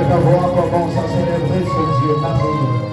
ta voix commence à célébrer ce Dieu merveilleux.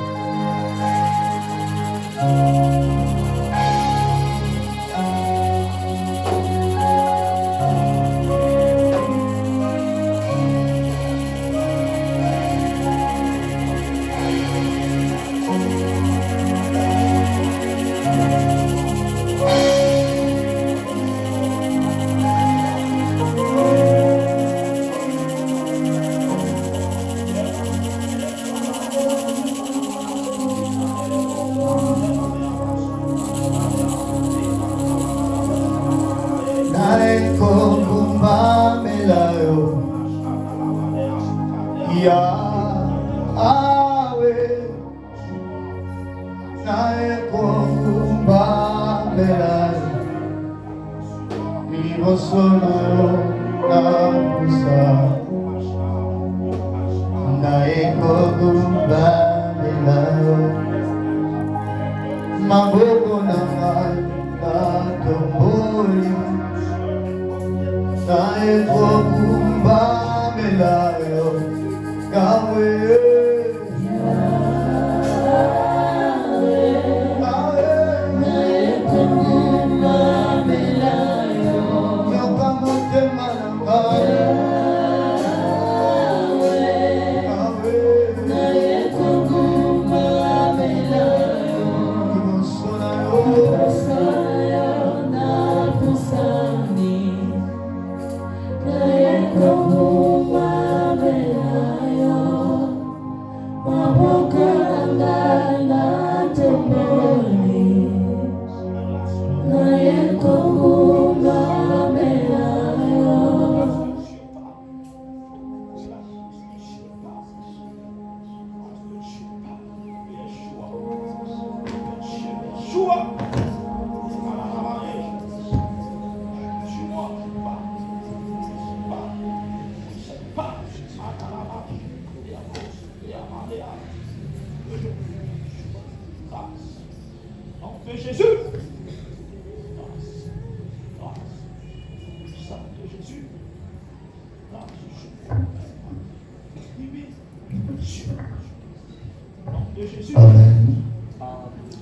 Amen.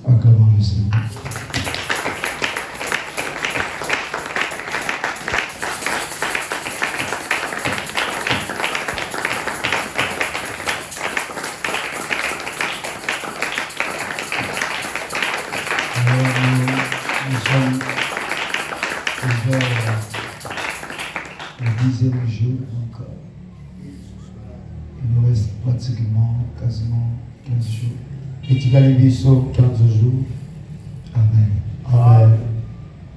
Acclamons le Seigneur. Nous sommes vers le 10e jour, donc il nous reste pratiquement, quasiment 15 jours. Et tu gagnes 15 jours. Amen. Amen.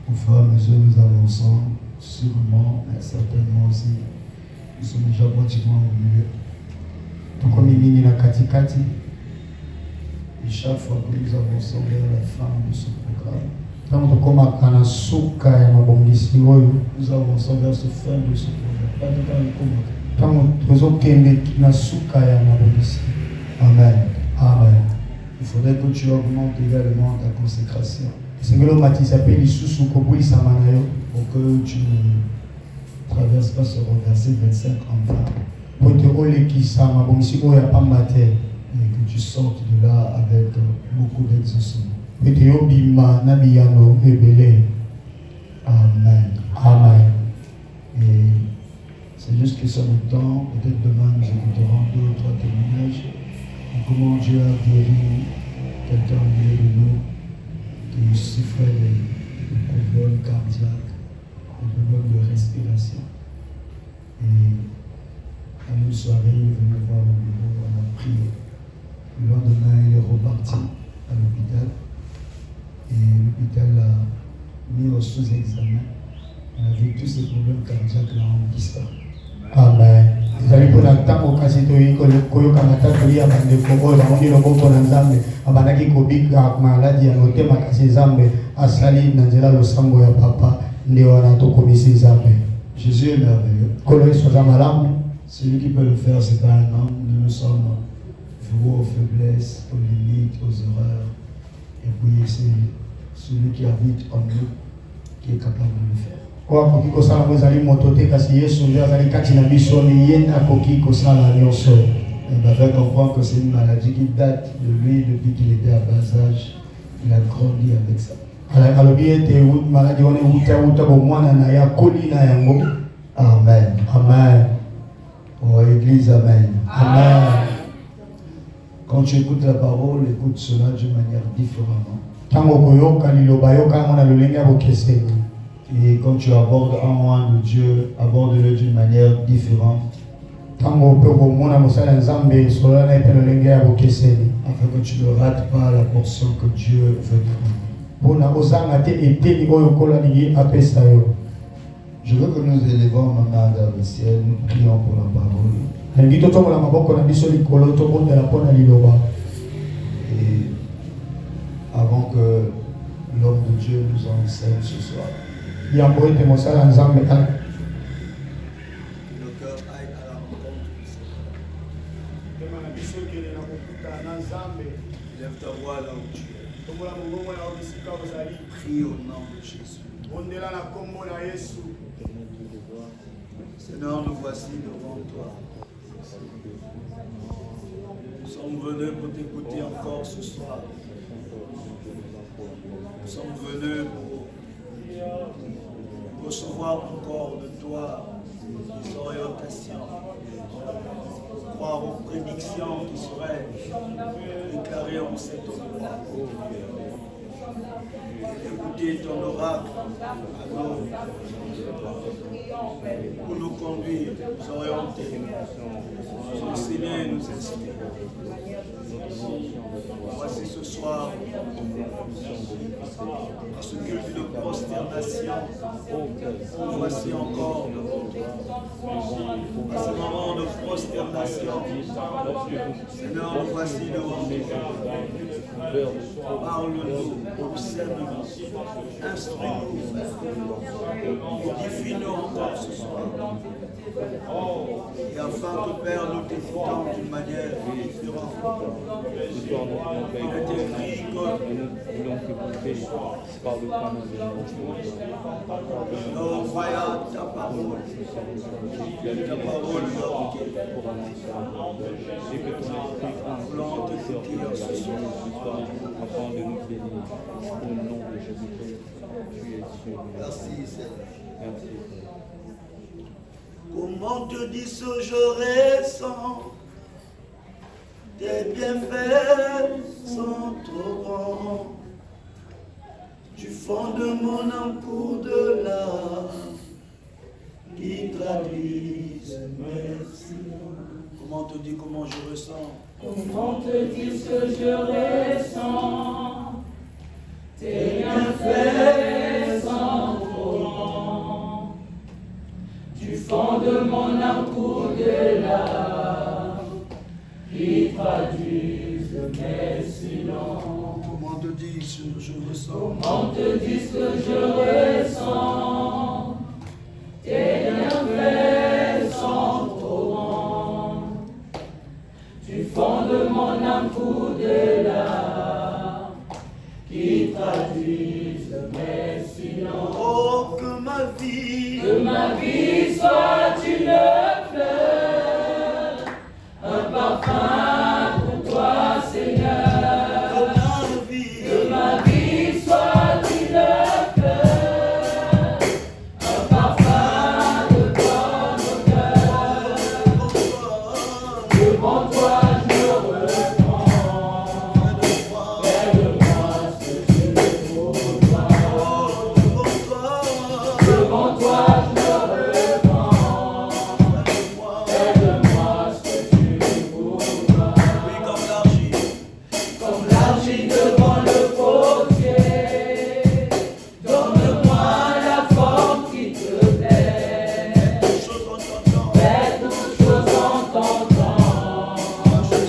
Au fur et à mesure nous avançons, sûrement, mais certainement aussi, nous sommes déjà pratiquement au milieu. Donc on est mis dans la katikati. Et chaque fois que nous avançons vers la fin de ce programme, nous avançons vers ce fin de ce programme. Pas de temps de Amen. Amen. Il faudrait que tu augmentes également ta consécration. Pour que tu ne traverses pas ce verset 25 en vain. Et que tu sortes de là avec beaucoup d'exaucement. Amen. Amen. Et c'est juste que ça nous temps, peut-être demain nous écouterons 2 ou 3 témoignages de comment Dieu a guéri quelqu'un au milieu de nous qui souffrait de problèmes cardiaques, de problèmes de respiration. Et à une soirée, il est venu voir au bureau, on a prié. Le lendemain, il est reparti à l'hôpital. Et l'hôpital l'a mis au sous-examen. On a vu que tous ces problèmes cardiaques là ont disparu. Amen. Ezali mpona ntango kasi koyokana tatoli ya bandeko oyo bangondi loboko na Nzambe abandaki kobika maladi ya motema kasi Nzambe asali na nzela losambo ya papa nde wana tokomisi Nzambe. Jésus est merveilleux. Kolo Yesu aza malamu. Celui qui peut le faire, c'est pas un homme. Nous sommes voués aux faiblesses, aux limites, aux erreurs. Et puis c'est celui qui habite en nous qui est capable de le faire. Akoki kosala mo ezali moto te kasi Yesu nde azali kati na biso ni ye nde akoki kosala nyonso. Il m'a fait comprendre que c'est une maladie qui date de lui depuis qu'il était à bas âge. Il a grandi avec ça. alobi ete maladi wana euta bomwana na ye akoli na yango. Amen. Amen. Oh, Église, Amen. Amen. Quand tu écoutes la parole, écoute cela d'une manière différemment. Tango koyoka liloba yoka yango na lolenge ya bokeseni. Et quand tu abordes un roi de Dieu, aborde-le d'une manière différente. Tango pe komona mosala nzambe solola na ye mpe lolenge ya bokeseni. Afin que tu ne rates pas la portion que Dieu veut prendre. Mpona kozanga te eteni oyo kolani apesa yo. Je veux que nous élevons nos mains vers le ciel, nous prions pour la parole. Nalingi totombola maboko na biso likolo tobondela mpona liloba. Et avant que l'homme de Dieu nous enseigne ce soir, Yambo ete mosala nzambe le cœur aille à la rencontre du Seigneur. Lève ta voix là où tu es. Prie au nom de Jésus. Seigneur, nous voici devant toi. Nous sommes venus pour t'écouter encore ce soir. Nous sommes venus pour recevoir encore de toi des orientations, croire aux prédictions qui seraient déclarées en cet endroit. Écouter ton oracle pour nous conduire, nous orienter, nous enseigner, nous inspirer. Voici ce soir, dans ce culte de prosternation, voici encore devant toi. À ce moment de prosternation, Seigneur, nous voici devant toi. Parle-nous, observe-nous, instruis-nous, édifie-nous encore ce soir. Et afin que, Père, nous t'écoutons d'une manière différente. Il est écrit que nous croyons ta parole. Ta parole nous voulons t'écouter ce soir. Afin de nous bénir au nom de Jésus-Christ. Tu es Dieu. Merci, Seigneur. Merci. Comment te dis ce je ressens tes bienfaits sont trop grands. Du fond de mon âme court de larmes qui traduisent mes silences. Comment te dis comment je ressens? Comment te dire ce que je ressens? Tes bienfaits sont trop grands. Du fond de mon âme court de larmes qui traduisent mes silences. Comment te dire ce que je ressens? Comment te dire ce que je ressens? Tes bienfaits sont trop grands. Du fond de mon âme court de larmes qui traduisent mes silences. Oh, que ma vie soit une fleur, un parfum pour toi, Seigneur. que ma vie Soit une fleur, un parfum de ton odeur. Devant toi je me reprends. Fais de moi ce que tu veux pour toi. Devant toi je me reprends. Fais de moi ce que tu veux pour toi. Comme l'argile devant le potier, donne-moi la forme qui te plaît. Fais toutes choses en ton temps. Je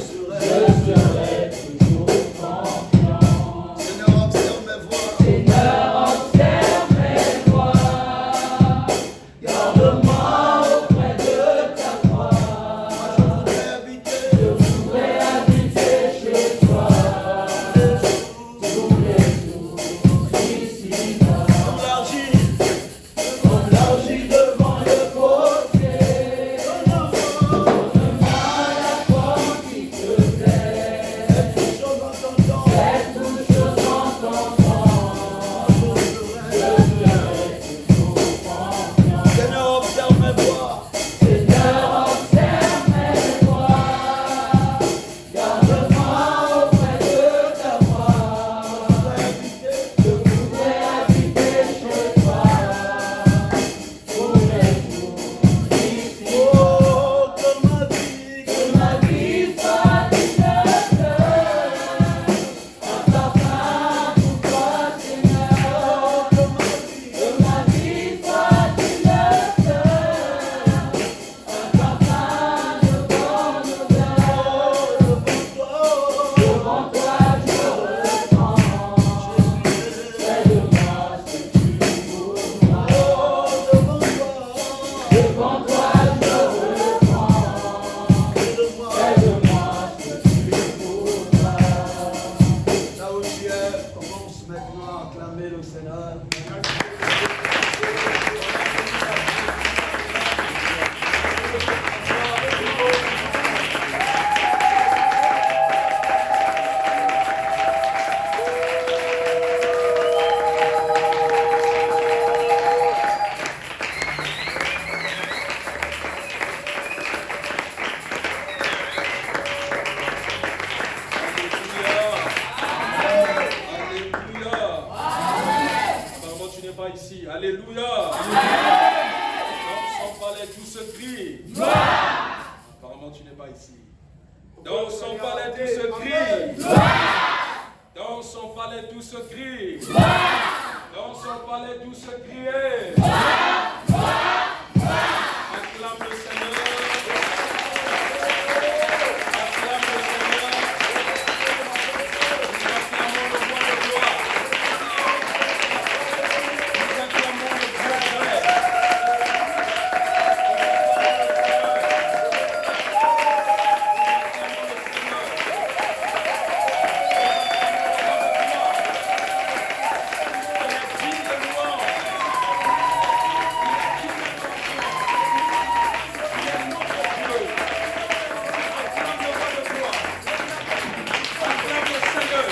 Alléluia. Dans son palais, tout se crie. Apparemment, tu n'es pas ici. Dans son palais, tout se crie. Dans son palais, tout se crie. Dans son palais, tout se crie. Acclame le Seigneur. Acclame le Seigneur. Nous acclamons le roi de gloire. Nous acclamons le Dieu vrai.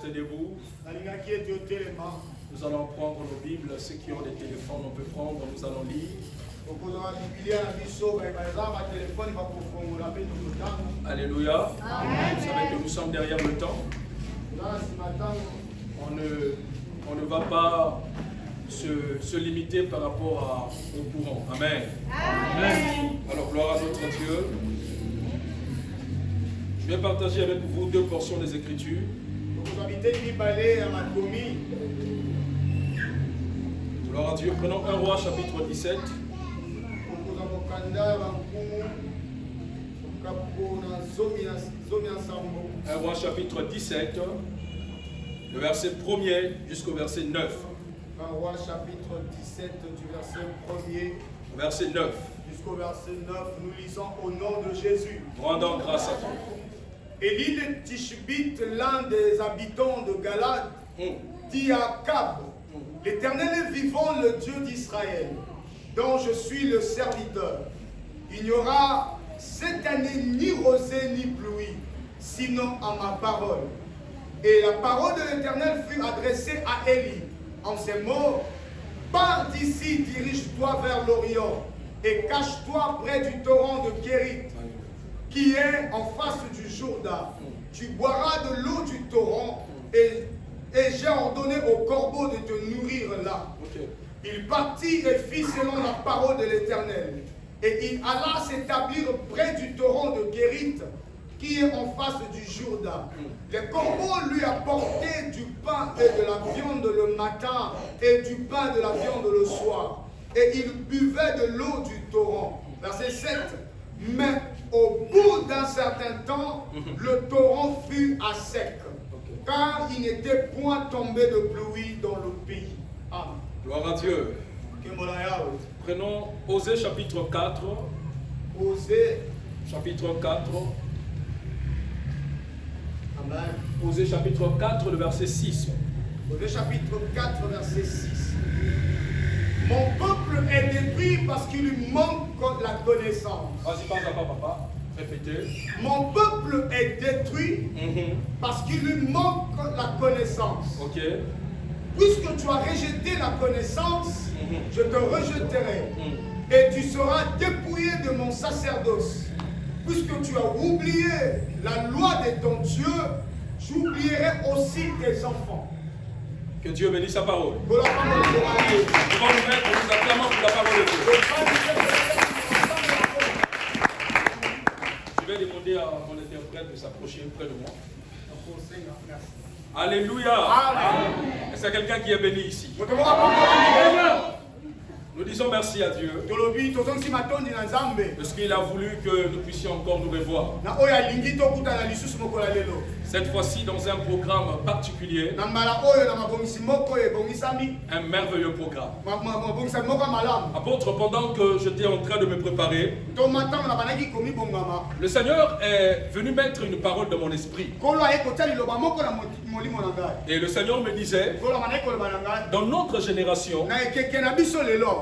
Debout. Nous allons prendre nos Bibles. Ceux qui ont des téléphones, on peut prendre, nous allons lire. Alléluia. Vous savez que nous sommes derrière le temps. On ne va pas se limiter par rapport au courant. Amen. Amen. Alors, gloire à notre Dieu. Je vais partager avec vous deux portions des Écritures. Gloire à Dieu. Prenons 1 Roi chapitre 17. 1 Roi chapitre 17, le verset 1er jusqu'au verset 9. 1 Roi chapitre 17 du verset 1er verset 9. Jusqu'au verset 9, nous lisons au nom de Jésus. Rendons grâce à Dieu. Élie de Tishbite, l'un des habitants de Galade, dit à Akab, l'Éternel est vivant, le Dieu d'Israël, dont je suis le serviteur. Il n'y aura cette année ni rosée ni pluie, sinon à ma parole. Et la parole de l'Éternel fut adressée à Élie en ces mots, pars d'ici, dirige-toi vers l'Orient et cache-toi près du torrent de Kérit, qui est en face du Jourdain. Tu boiras de l'eau du torrent et j'ai ordonné au corbeau de te nourrir là. Il partit et fit selon la parole de l'Éternel. Et il alla s'établir près du torrent de Kérit, qui est en face du Jourdain. Le corbeau lui apportait du pain et de la viande le matin et du pain et de la viande le soir. Et il buvait de l'eau du torrent. Verset 7. Mais au bout d'un certain temps, le torrent fut à sec, car il n'était point tombé de pluie dans le pays. Amen. Gloire à Dieu. Prenons Osée chapitre 4. Osée chapitre 4. Amen. Osée chapitre 4, le verset 6. Osée chapitre 4, verset 6. Mon peuple est détruit parce qu'il lui manque la connaissance. Vas-y, parle à papa. Répétez. Mon peuple est détruit parce qu'il lui manque la connaissance. Ok. Puisque tu as rejeté la connaissance, je te rejetterai. Et tu seras dépouillé de mon sacerdoce. Puisque tu as oublié la loi de ton Dieu, j'oublierai aussi tes enfants. Que Dieu bénisse sa parole. Pour la parole de Dieu. Nous allons nous mettre, nous acclamons pour la parole de Dieu. Je vais demander à mon interprète de s'approcher près de moi. Alléluia. Est-ce qu'il y a quelqu'un qui est béni ici? Nous disons merci à Dieu parce qu'il a voulu que nous puissions encore nous revoir. Cette fois-ci dans un programme particulier, un merveilleux programme. Apôtre, pendant que j'étais en train de me préparer, le Seigneur est venu mettre une parole dans mon esprit. Et le Seigneur me disait, dans notre génération,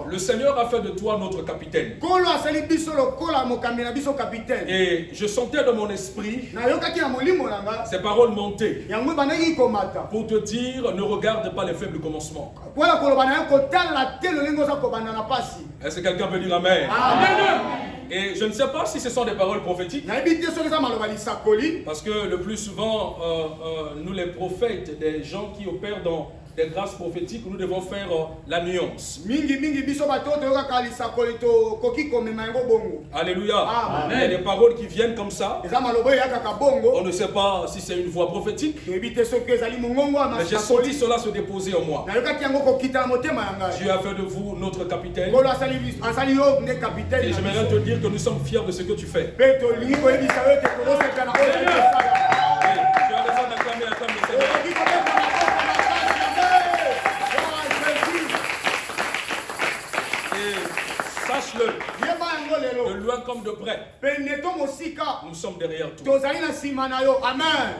le Seigneur a fait de toi notre capitaine. Et je sentais dans mon esprit, Ces paroles montaient yango bandaki komata pour te dire, ne regarde pas les faibles commencements. mpona koloba na yo kotala te lolenge oza kobanda na pasi. Est-ce que quelqu'un peut dire Amen? Amen. Et je ne sais pas si ce sont des paroles prophétiques. nayebi te soki eza maloba lisakoli Parce que le plus souvent, nous les prophètes, des gens qui opèrent dans des grâces prophétiques, nous devons faire la nuance. mingi biso bato oyo toyokaka lisakoli tokoki komema yango bongo. Alléluia. Amen. Il y a des paroles qui viennent comme ça. eza maloba oyo eyakaka On bongo ne sait pas si c'est une voix prophétique. toyebi te soki ezali mongongo ya Mais j'ai senti masakoli cela se déposer en moi. nayokaki yango kokita na motema ya ngai. Dieu a fait de vous notre capitaine. nkolo asali yo nde kapitaine Et na j'aimerais biso. te dire que nous sommes fiers de ce que tu fais. mpe tolingi koyebisa yo ete tozosepela na oyo ezali kosala. Et tu as raison d'acclamer, acclame le Seigneur. okoki kobeta na mboka makasi ya Et sache-le, yeba yango de lelo loin comme de près, pene to mosika nous sommes derrière toi. tozali na nsima na yo. Amen.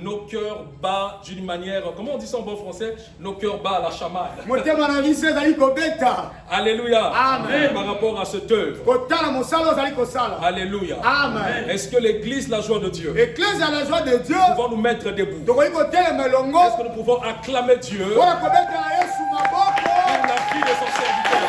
Nos cœurs battent d'une manière, comment on dit ça en bon français? Nos cœurs battent à la chamade. motema na biso ezali kobeta Alléluia. Amen. Par rapport à cette œuvre. kotala mosala oyo ozali kosala. Alléluia. Amen. Est-ce que l'église, la joie de Dieu, Eklese ya la joie de Dieu nous pouvons nous mettre debout? tokoki kotelema elongo Est-ce que nous pouvons acclamer Dieu pour mpona kobetela yesu maboko. la vie de son serviteur?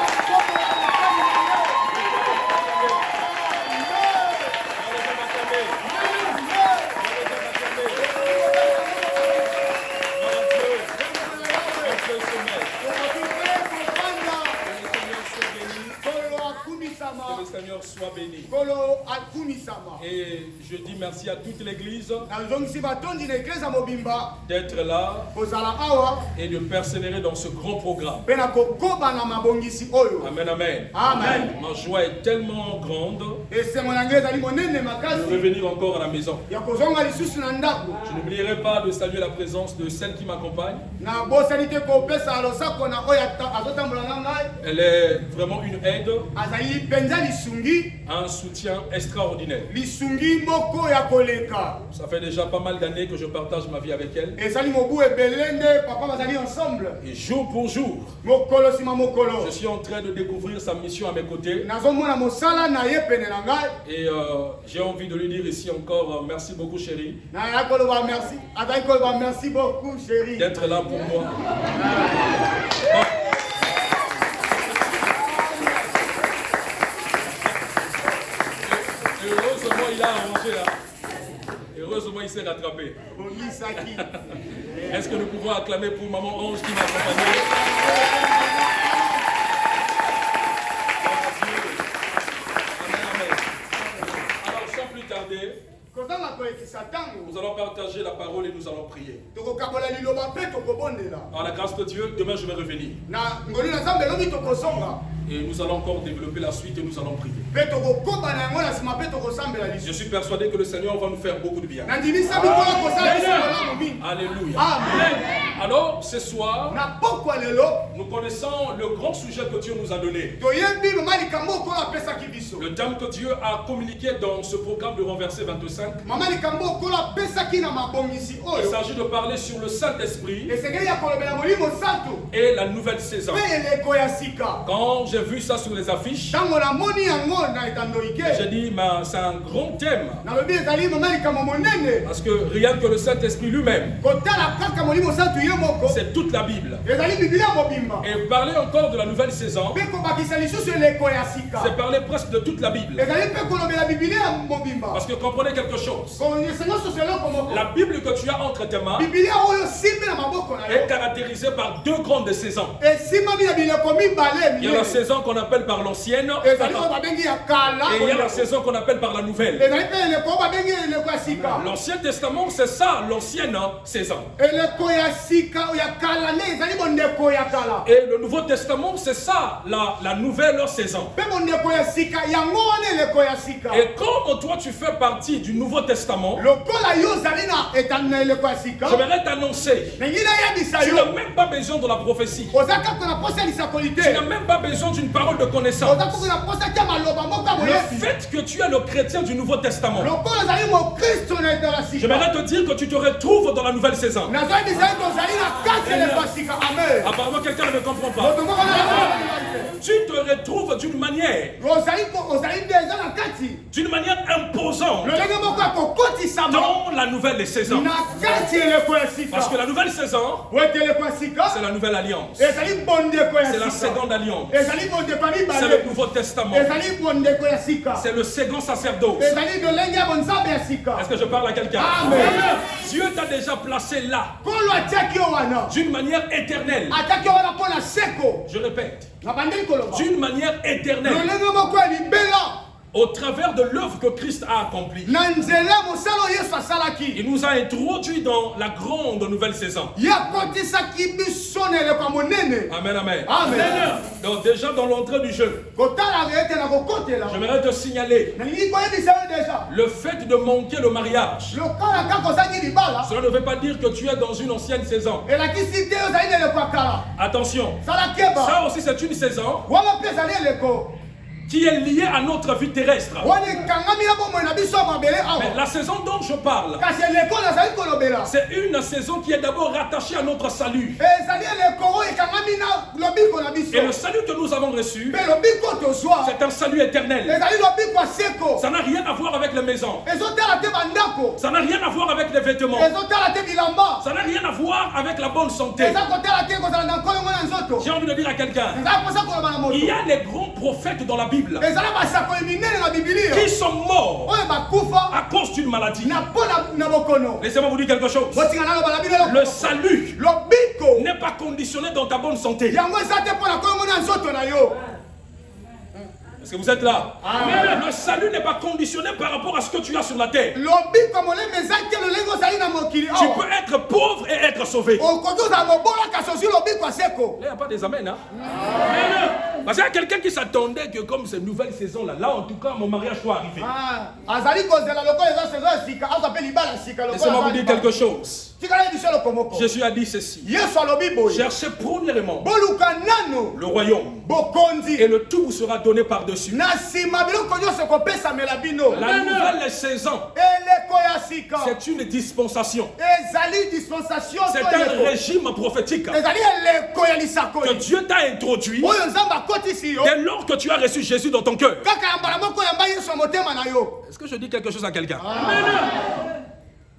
Que le Seigneur soit béni. nkolo akumisama. Et je dis merci à toute l'église nazongisi batondi na eklese ya mobimba d'être là kozala awa et de persévérer dans ce grand programme. mpe na kokoba na mabongisi oyo. Amen, amen. Amen. Ma joie est tellement grande esengo na ngai ezali monene de makasi revenir encore à la maison. ya kozonga lisusu na ndako. Je n'oublierai pas de saluer la présence de celle qui m'accompagne. na bosani te kopesa losako na oyo azotambola na ngai. Elle est vraiment une aide, azali mpenza lisungi un soutien extraordinaire. lisungi moko ya koleka. Ça fait déjà pas mal d'années que je partage ma vie avec elle. ezali mobu ebele nde papa bazali ensemble. Et jour pour jour, mokolo nsima mokolo je suis en train de découvrir sa mission à mes côtés. nazomona mosala na ye pene na ngai. Et j'ai envie de lui dire ici encore merci beaucoup chérie naya koloba merci azali koloba merci beaucoup chéri. d'être là pour moi. Et heureusement il a arrangé là. Heureusement il s'est rattrapé. bongisaki. Est-ce que nous pouvons acclamer pour maman Ange qui m'a accompagné? Alors sans plus tarder, kozanga kolekisa ntango nous allons partager la parole et nous allons prier. tokokabola liloba mpe tokobondela. Par la grâce de Dieu, demain je vais revenir. na ngoli na nzambe elobi tokozonga Et nous allons encore développer la suite et nous allons prier. mpe tokokoba na yango na nsima mpe tokosambela Je lisu. suis persuadé que le Seigneur va nous faire beaucoup de bien. nandimisa mikolo kosala biso malamu mingi. Alléluia. Amen. Alors, ce soir, na pokwa lelo nous connaissons le grand sujet que Dieu nous a donné. toyebi mama likambo okolo apesaki biso. Le thème que Dieu a communiqué dans ce programme de renverser 25. mama likambo okolo apesaki na mabongisi Il oyo s'agit de parler sur le Saint-Esprit esengeli ya kolobela molimo santu et la nouvelle saison. mpe eleko ya sika. Quand j'ai vu ça sur les affiches, ntango namoni yango na etando j'ai ike dit, mais c'est un grand thème. nalobi ezali mama likambo monene Parce que rien que le Saint-Esprit lui-même, kotala kaka molimo santu ye moko c'est toute la Bible. ezali biblia mobimba Et parler encore de la nouvelle saison, mpe kobakisa lisusu eleko ya sika c'est parler presque de toute la Bible. ezali mpe kolobela biblia ya mobimba. Parce que comprenez quelque chose. esengo soso eloko moko La Bible que tu as entre tes mains biblia oyo simbi na maboko na est yo caractérisée par deux grandes saisons. esimbami na bileko mibale Il y a la minene. saison qu'on appelle par l'ancienne ezali oyo babengi ya kala et il y a la saison qu'on appelle par la nouvelle. ezali mpe eleko oyo babengi eleko ya sika. L'Ancien Testament, c'est ça, l'ancienne saison. eleko ya sika ya kala nde ezali bondeko ya kala Et le Nouveau Testament, c'est ça, la nouvelle saison. mpe bondeko ya sika yango wana eleko ya sika. Et comme toi, tu fais partie du Nouveau Testament, lokola yo ozali na etando na eleko ya sika j'aimerais t'annoncer, ndenge nayebisa tu n'as yo même pas besoin de la prophétie. oza kaka na posa ya lisakoli te. Tu n'as même pas besoin d'une parole de connaissance. oza kaka na posa tia maloba moko ya Le boyebi. fait que tu es le chrétien du Nouveau Testament, lokola ozali mokristo na etando ya sika j'aimerais te dire que tu te retrouves dans la nouvelle saison. nazoyebisa yo tozali Apparemment, quelqu'un ne me comprend pas. Tu te retrouves d'une manière imposante dans la nouvelle saison. Parce que la nouvelle saison, c'est la nouvelle alliance. C'est la seconde alliance. C'est le Nouveau Testament. C'est le second sacerdoce. Est-ce que je parle à quelqu'un? Dieu t'a déjà placé là d'une manière éternelle. Je répète, d'une manière éternelle, au travers de l'œuvre que Christ a accomplie. Il nous a introduits dans la grande nouvelle saison. Amen, amen. Donc déjà dans l'entrée du jeu, j'aimerais te signaler le fait de manquer le mariage. Cela ne veut pas dire que tu es dans une ancienne saison. Attention, ça aussi c'est une saison qui est liée à notre vie terrestre. Mais la saison dont je parle, c'est une saison qui est d'abord rattachée à notre salut. Et le salut que nous avons reçu, c'est un salut éternel. Ça n'a rien à voir avec les maisons. Ça n'a rien à voir avec les vêtements. Ça n'a rien à voir avec la bonne santé. J'ai envie de dire à quelqu'un, il y a les grands prophètes dans la Bible qui sont morts à cause d'une maladie. Laissez-moi vous dire quelque chose. Le salut n'est pas conditionné dans ta bonne santé. Est-ce que vous êtes là? Amen. Le salut n'est pas conditionné par rapport à ce que tu as sur la terre. Tu peux être pauvre et être sauvé. Il n'y a pas des amens, hein? Amen. Parce qu'il y a quelqu'un qui s'attendait que comme cette nouvelle saison là, en tout cas mon mariage soit arrivé. Laissez-moi vous dire quelque chose. Jésus a dit ceci. Cherchez premièrement le royaume et le tout vous sera donné par-dessus. La nouvelle saison, c'est une dispensation. C'est un régime prophétique que Dieu t'a introduit dès lors que tu as reçu Jésus dans ton cœur. Est-ce que je dis quelque chose à quelqu'un?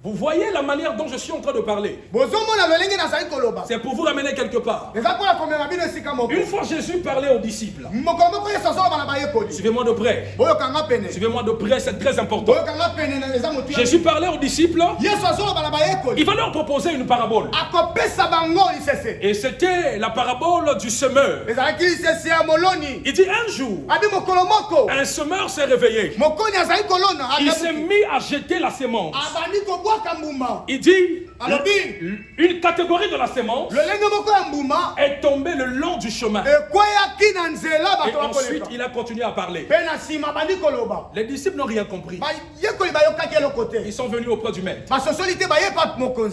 Vous voyez la manière dont je suis en train de parler. C'est pour vous ramener quelque part. Une fois Jésus parlait aux disciples. Suivez-moi de près. Suivez-moi de près, c'est très important. Jésus parlait aux disciples. Il va leur proposer une parabole. Et c'était la parabole du semeur. Il dit un jour, un semeur s'est réveillé. Il s'est mis à jeter la sémence. Il dit, une catégorie de la sémence est tombée le long du chemin. Et ensuite, il a continué à parler. Les disciples n'ont rien compris. Ils sont venus auprès du maître.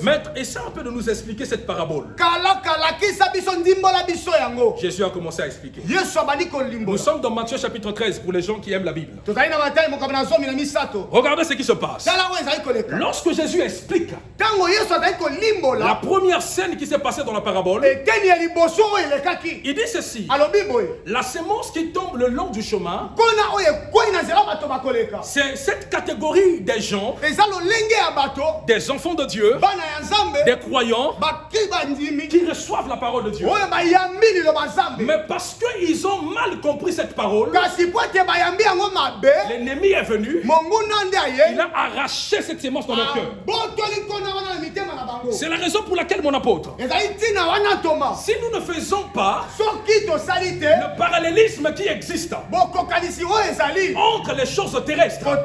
Maître, essaie un peu de nous expliquer cette parabole. Jésus a commencé à expliquer. Nous sommes dans Matthieu chapitre 13 pour les gens qui aiment la Bible. Regardez ce qui se passe. Lorsque Jésus explique la première scène qui s'est passée dans la parabole, il dit ceci. La sémence qui tombe le long du chemin, c'est cette catégorie des gens, des enfants de Dieu, des croyants qui reçoivent la parole de Dieu. Mais parce qu'ils ont mal compris cette parole, l'ennemi est venu, il a arraché cette sémence dans leur cœur. C'est la raison pour laquelle mon apôtre, si nous ne faisons pas le parallélisme qui existe entre les choses terrestres et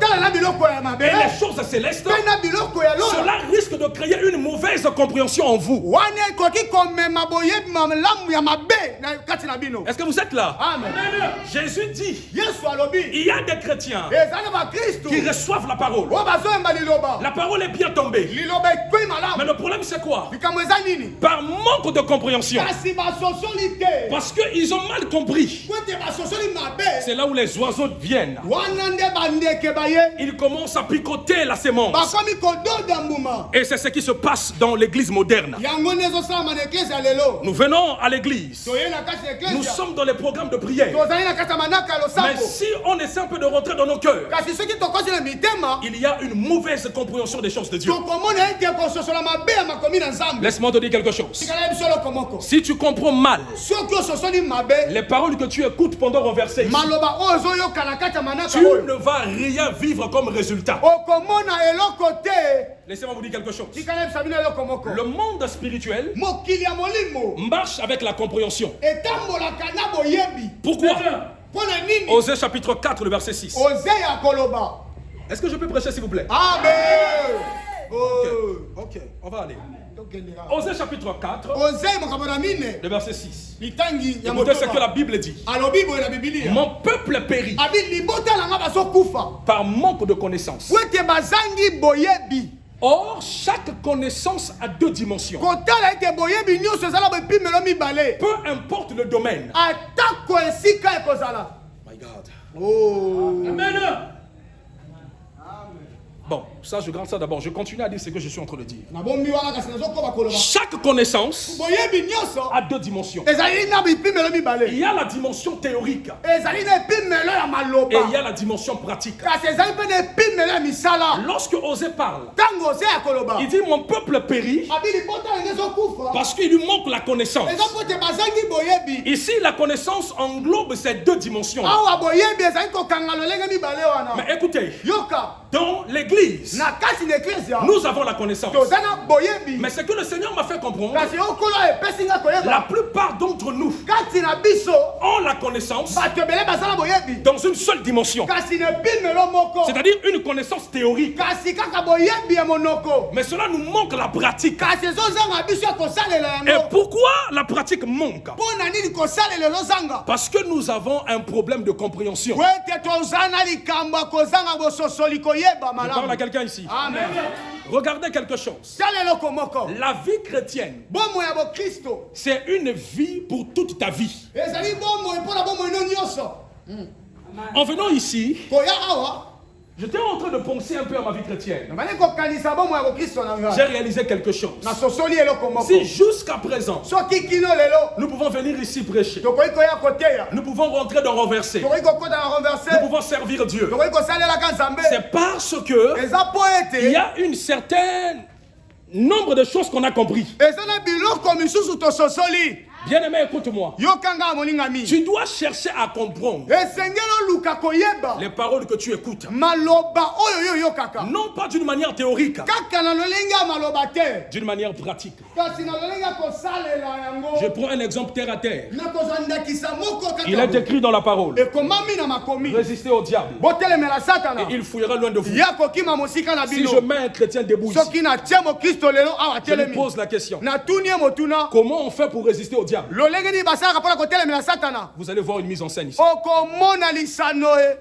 les choses célestes, cela risque de créer une mauvaise compréhension en vous. kati na bino. Est-ce que vous êtes là? Amen. Jésus dit, Yesu alobi. il y a des chrétiens Ezali ba Kristo. qui reçoivent la parole. O bazoyemba liloba. La parole est bien tombée. Liloba ekwi Mais malamu. le problème c'est quoi? Likambo eza nini? Par manque de compréhension. Kasi basosoli te. Parce qu'ils ont mal compris. Po ete basosoli mabe. C'est là où les oiseaux viennent. Wana nde bandeke baye. Ils commencent à picoter la sémence. Bakomi kododa mbuma. Et c'est ce qui se passe dans l'église moderne. Yango nde ezosalama na eklese ya lelo. Nous venons à l'église. Toye na kati ya Nous eklese. sommes dans les programmes de prière. Tozali na kati ya manaka ya Mais losambo. si on essaie un peu de rentrer dans nos cœurs, Kasi soki tokosi na mitema. il y a une mauvaise compréhension des choses de Dieu. Tokomona ete kososola mabe ya makomi na nzambe. Laisse-moi te dire quelque chose. Tikala biso eloko moko. Si tu comprends mal Soki ososoli mabe. les paroles que tu écoutes pendant renverser ici, Maloba oyo ozoyoka na kati ya manaka tu oyo. ne vas rien vivre comme résultat. Okomona eloko te. Laissez-moi vous dire quelque chose. Tikala biso bino eloko moko. Le monde spirituel Mokili ya molimo. marche avec la compréhension. Etambolaka na boyebi. Pourquoi? Mpona nini? Osée chapitre 4, le verset 6. Oze ya koloba. Est-ce que je peux prêcher s'il vous plaît? Amen. Ok, on va aller. Tokendela. Osée chapitre 4, Oze makambo na mine. le verset 6. Litangi ya Écoutez ce que la motoba. Bible dit. Alobi boye na Biblia. Mon peuple périt Abi libota langa bazokufa. par manque de connaissance. Po ete bazangi boyebi. Or, chaque connaissance a deux dimensions. Kotala ete boyebi nyonso ezala bopimelo mibale. Peu importe le domaine. Atako esika ekozala. My God. Oh. Bon, ça, je garde ça d'abord. Je continue à dire ce que je suis en train de dire. Nabombi wana kasi nazokoba koloba. Chaque connaissance Boyebi nyonso a deux dimensions. ezali na bipimelo Il mibale. y a la dimension théorique Ezali na epimelo ya et maloba. il y a la dimension pratique. Kasi ezali mpe na epimelo ya misala. Lorsque Osée parle, Ntango oze ya koloba. il dit mon peuple périt Abi libota langa ezokufa. parce qu'il lui manque la connaissance. Eza po ete bazangi boyebi. Ici, la connaissance englobe ces deux dimensions. Awa boyebi ezali kokanga lolenge mibale wana. Mais écoutez, Yoka. dans l'église, Na kati na eklezia. nous avons la connaissance. Toza na boyebi. Mais ce que le Seigneur m'a fait comprendre, Kasi okolo epesi nga la koyeba. plupart d'entre nous Kati na biso. ont la connaissance Bato ebele bazala boyebi. dans une seule dimension. Kasi na epimelo moko. C'est-à-dire une connaissance théorique. Kasi kaka boyebi ya monoko. Mais cela nous manque la pratique. Kasi ezozanga biso ya kosalela Et yango. pourquoi la pratique manque? Mpona nini kosalela ezozanga? Parce que nous avons un problème de compréhension. Po ete toza na likambo ya kozanga bososoli koyeba Je parle à malamu. quelqu'un ici. Amen. Regardez quelque chose. Tala eloko moko. La vie chrétienne, Bomo ya bokristo. c'est une vie pour toute ta vie. Ezali bomoi mpona bomoi no nyonso. En venant ici, Koya awa. j'étais en train de penser un peu à ma vie chrétienne. Nabandi kokanisa bomoi ya bokristo na J'ai ngai. réalisé quelque chose. Nasosoli eloko moko. Si jusqu'à présent, Soki kino lelo. nous pouvons venir ici prêcher, Tokoki koya koteya. nous pouvons rentrer dans renverser, Tokoki kokota na renverse. nous pouvons servir Dieu, Tokoki kosalelaka nzambe. c'est parce que Eza po il ete. y a une certaine nombre de choses qu'on a compris. Eza na biloko misusu tososoli. Bien-aimé, écoute-moi. Yokanga moningami. Tu dois chercher à comprendre Esengeli oluka koyeba. les paroles que tu écoutes. Maloba oyo yo yokaka. Non pas d'une manière théorique, Kaka na lolenge ya maloba te. d'une manière pratique. Kasi na lolenge ya kosalela yango. Je prends un exemple terre à terre. Nakozwa ndakisa moko kaka. Il est écrit dans la parole. Ekomami na makomi. Résistez au diable Botelemela satana. et il fuira loin de vous. Ya kokima mosika na Si bino. je mets un chrétien debout ici, Soki na tie mokristo lelo awa je lui telemi. pose la question. Na tuni ye motuna. Comment on fait pour résister au diable? Lolenge ni basalaka mpona kotelemela satana. Vous allez voir une mise en scène ici. Okomona lisano e.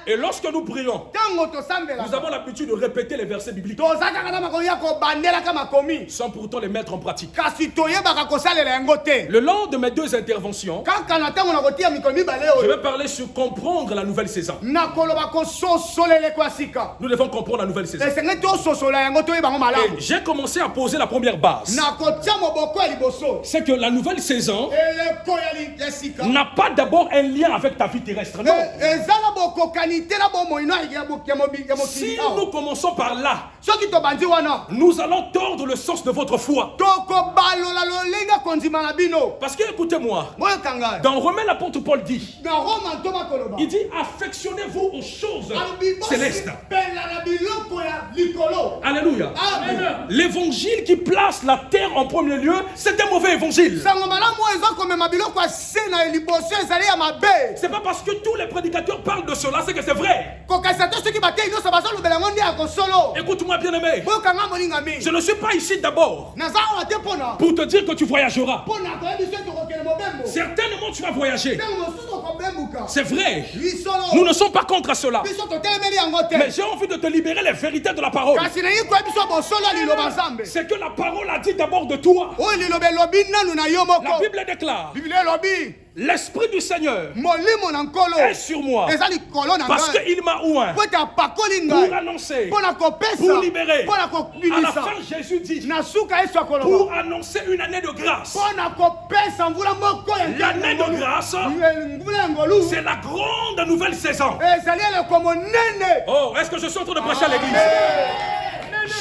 Et lorsque nous prions, Tango tosambela. nous avons l'habitude de répéter les versets bibliques Toza kaka na makomi ya kobandelaka makomi. sans pourtant les mettre en pratique. Kasi toyebaka kosalela yango te. Le long de mes deux interventions, Kaka na ntango na kotia mikolo mibale je oyo. vais parler sur comprendre la nouvelle saison. Nakoloba kososolela kwa sika. Nous devons comprendre la nouvelle saison. Esengeli tososola yango toyeba yango malamu. Et j'ai commencé à poser la première base. Nakotia moboko ya liboso. C'est que la nouvelle saison Eleko ya sika. n'a pas d'abord un lien avec ta vie terrestre. Non. Ezala bokokani te na bomoi no ya Si mokili nous awa. commençons par là, Soki tobandi wana. nous allons tordre le sens de votre foi. Tokobalola lolenga kondima na bino. Parce que écoutez-moi, Boyoka ngai. dans Romains l'apôtre Paul dit, Na Roma ntoma koloba. il dit affectionnez-vous aux choses Alobi bosi célestes. pela na biloko ya likolo. Alléluia. Amen. L'évangile qui place la terre en premier lieu, c'est un mauvais évangile. Sango malamu eza komema biloko ya se na liboso ezali ya mabe. C'est pas parce que tous les prédicateurs parlent de cela, c'est que c'est vrai. Kokasa te soki batei nyonso bazolobela yango nde ya kosolo. Écoute-moi Écoute-moi, bien-aimé. boyokanga molingami Je ne suis pas ici d'abord naza awa te mpona pour te dire que tu voyageras. mpona koyebi biso tokokende mobembo Certainement, tu vas voyager. ntango mosusu okobembuka C'est vrai. Nous lisolo ne sommes pas contre cela. biso totelemeli yango Mais te j'ai envie de te libérer les vérités de la parole. kasi nayi koyebi biso bosolo ya liloba nzambe C'est que la parole a dit d'abord de toi. oyo liloba elobi nanu na yo La moko Bible déclare, biblia elobi l'Esprit du Seigneur molimo na nkolo est sur moi eza likolo na parce ngai qu'il m'a oint po ete apakoli pour ngai annoncer, mpona kopesa pour libérer. mpona À la kobimisa fin, Jésus dit, na suka yesu akoloba pour annoncer une année de grâce. mpona kopesa mvula moko ya L'année de grâce, mvula ya ngolu c'est la grande nouvelle saison. ezali eleko monene Oh, est-ce que je suis en train de prêcher à l'église?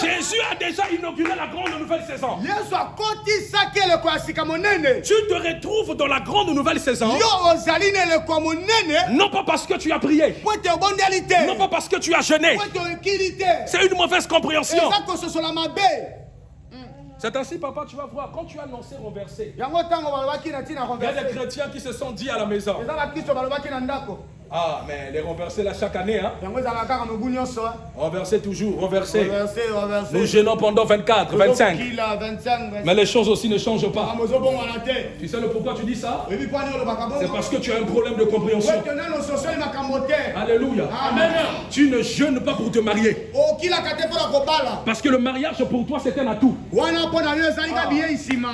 Jésus a déjà inauguré la grande nouvelle saison. yesu akotisaki eleko ya sika monene Tu te retrouves dans la grande nouvelle saison, yo ozali na eleko ya monene non pas parce que tu as prié, po ete obondeli te non pas parce que tu as jeûné. po ete okili te C'est une mauvaise compréhension. eza kososola mabe C'est ainsi, papa, tu vas voir, quand tu as annoncé renversé, yango ntango balobaki na ntina il y a des renverse chrétiens qui se sont dit à la maison, eza bakristo balobaki na ndako ah, mais les renversés là chaque année, hein, yango ezalaka kaka mobu nyonso renversé toujours, renversé. renverse Nous gênons pendant 24, 25. Ozokila, 25 Mais les choses aussi ne changent pas. mozobongwana te Tu sais le pourquoi tu dis ça? oyebi mpo ani olobaka C'est bongo parce que tu as un problème de compréhension. ete nano sosoli makambo te Alléluia. amen Tu ne jeûnes pas pour te marier. okilaka te mpona kobala Parce que le mariage pour toi c'est un atout. wana mpo na yo ezali ka biye nsima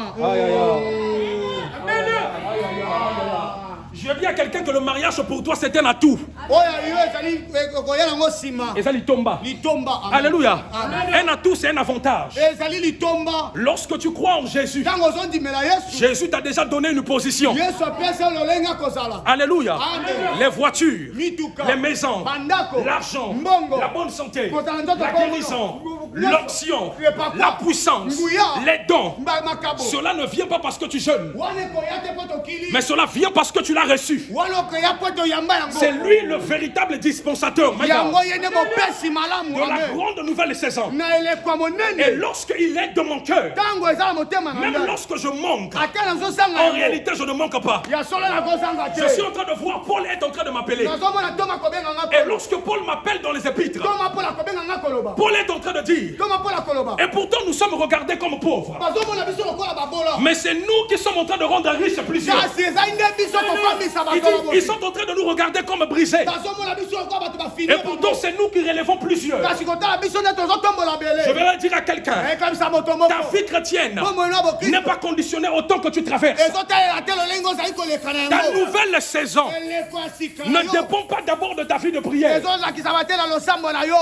Je dis à quelqu'un que le mariage pour toi c'est un atout. oyo yo ezali koya nango nsima Et ça lui tombe. litomba amen. Alléluia. Amen. Un atout c'est un avantage. ezali litomba Lorsque tu crois en Jésus, ntango ozondimela yesu Jésus t'a déjà donné une position. yesu apesi yo lolenge akozala Alléluia. Amen. Les voitures, mituka les maisons, bandako l'argent, mbongo la bonne santé, kozala nzoto la bongo, guérison, nyonso, l'onction, le papa, la puissance, nguya, les dons. makabo Cela ne vient pas parce que tu jeûnes, wana ekoya te mpo tokili mais cela vient parce que tu l'as reçu. wana okoya mpo toyamba yango C'est lui le véritable dispensateur my God, yango ye nde mopesi malamu de la amen. grande nouvelle saison. na eleko ya Et monene lorsqu'il est de mon cœur, ntango eza na motema na même ngai lorsque je manque, ate nazosanga en yango réalité je ne manque pas. ya solo nakozanga Je suis te en train de voir Paul est en train de m'appeler. nazomona toma kobenganga Et lorsque Paul m'appelle dans les épîtres, toma mpola kobenganga koloba Paul est en train de dire, toma mpola koloba et pourtant nous sommes regardés comme pauvres. bazomona biso lokola babola Mais c'est nous qui sommes en train de rendre riches plusieurs. kasi ezali nde biso kofambisa Il bato dit, ils sont en train de nous regarder comme brisés. bazomona biso lokola bato bafini Et pourtant c'est nous qui relevons plusieurs. kasi kotala biso nde tozotombola Je bele vais dire à quelqu'un, ekamisa moto ta moko vie chrétienne bomoi na n'est bokristo pas conditionnée au temps que tu traverses. ezotalela te lolenge ozali koleka na Ta yango nouvelle saison eleko ya sika ne na yo dépend pas d'abord de ta vie de prière. ezolakisaka te na losambo na yo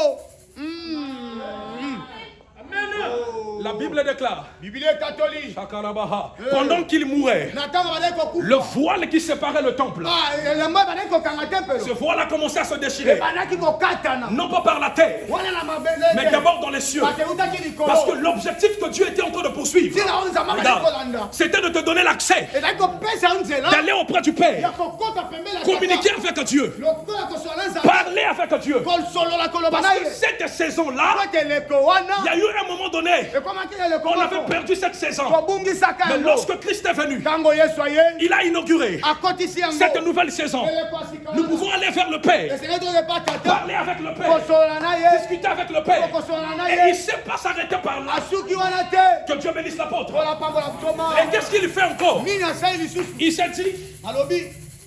La Bible déclare, biblia ekatoli Shakarabaha, pendant qu'il mourait, na ntango bazali le kokufa voile qui séparait le temple, elembo bazali kokanga tempelo ce voile a commencé à se déchirer. ebandaki kokatana Non pas par la terre, wana na mais mabele d'abord dans les cieux. parce eutaki Parce que likolo l'objectif que Dieu était en train de poursuivre, ntina oyo nzambe azali regarde, kolanda c'était de te donner l'accès ezali kopesa yo nzela d'aller auprès du ya Père, kokota pembeni ya communiquer avec Dieu, lokola kosola na nzambe parler avec Dieu. kosolola koloba Parce na que ye cette saison-là, po ete eleko wana il y a eu un moment donné, ekomaki na eleko on avait moko perdu cette saison. kobungisaka Mais yango lorsque Christ est venu, ntango yesu aye il a inauguré akotisi yango cette nouvelle saison. eleko ya sika Nous pouvons aller vers le Père, esengeli toyepa tata parler avec le Père, kosolola na ye discuter avec le Père. kosola na Et il ne ye sait pas s'arrêter par là. asuki wana te Que Dieu bénisse l'apôtre. kolapambola toma Et qu'est-ce qu'il fait encore? nini asali lisusu Il s'est dit, alobi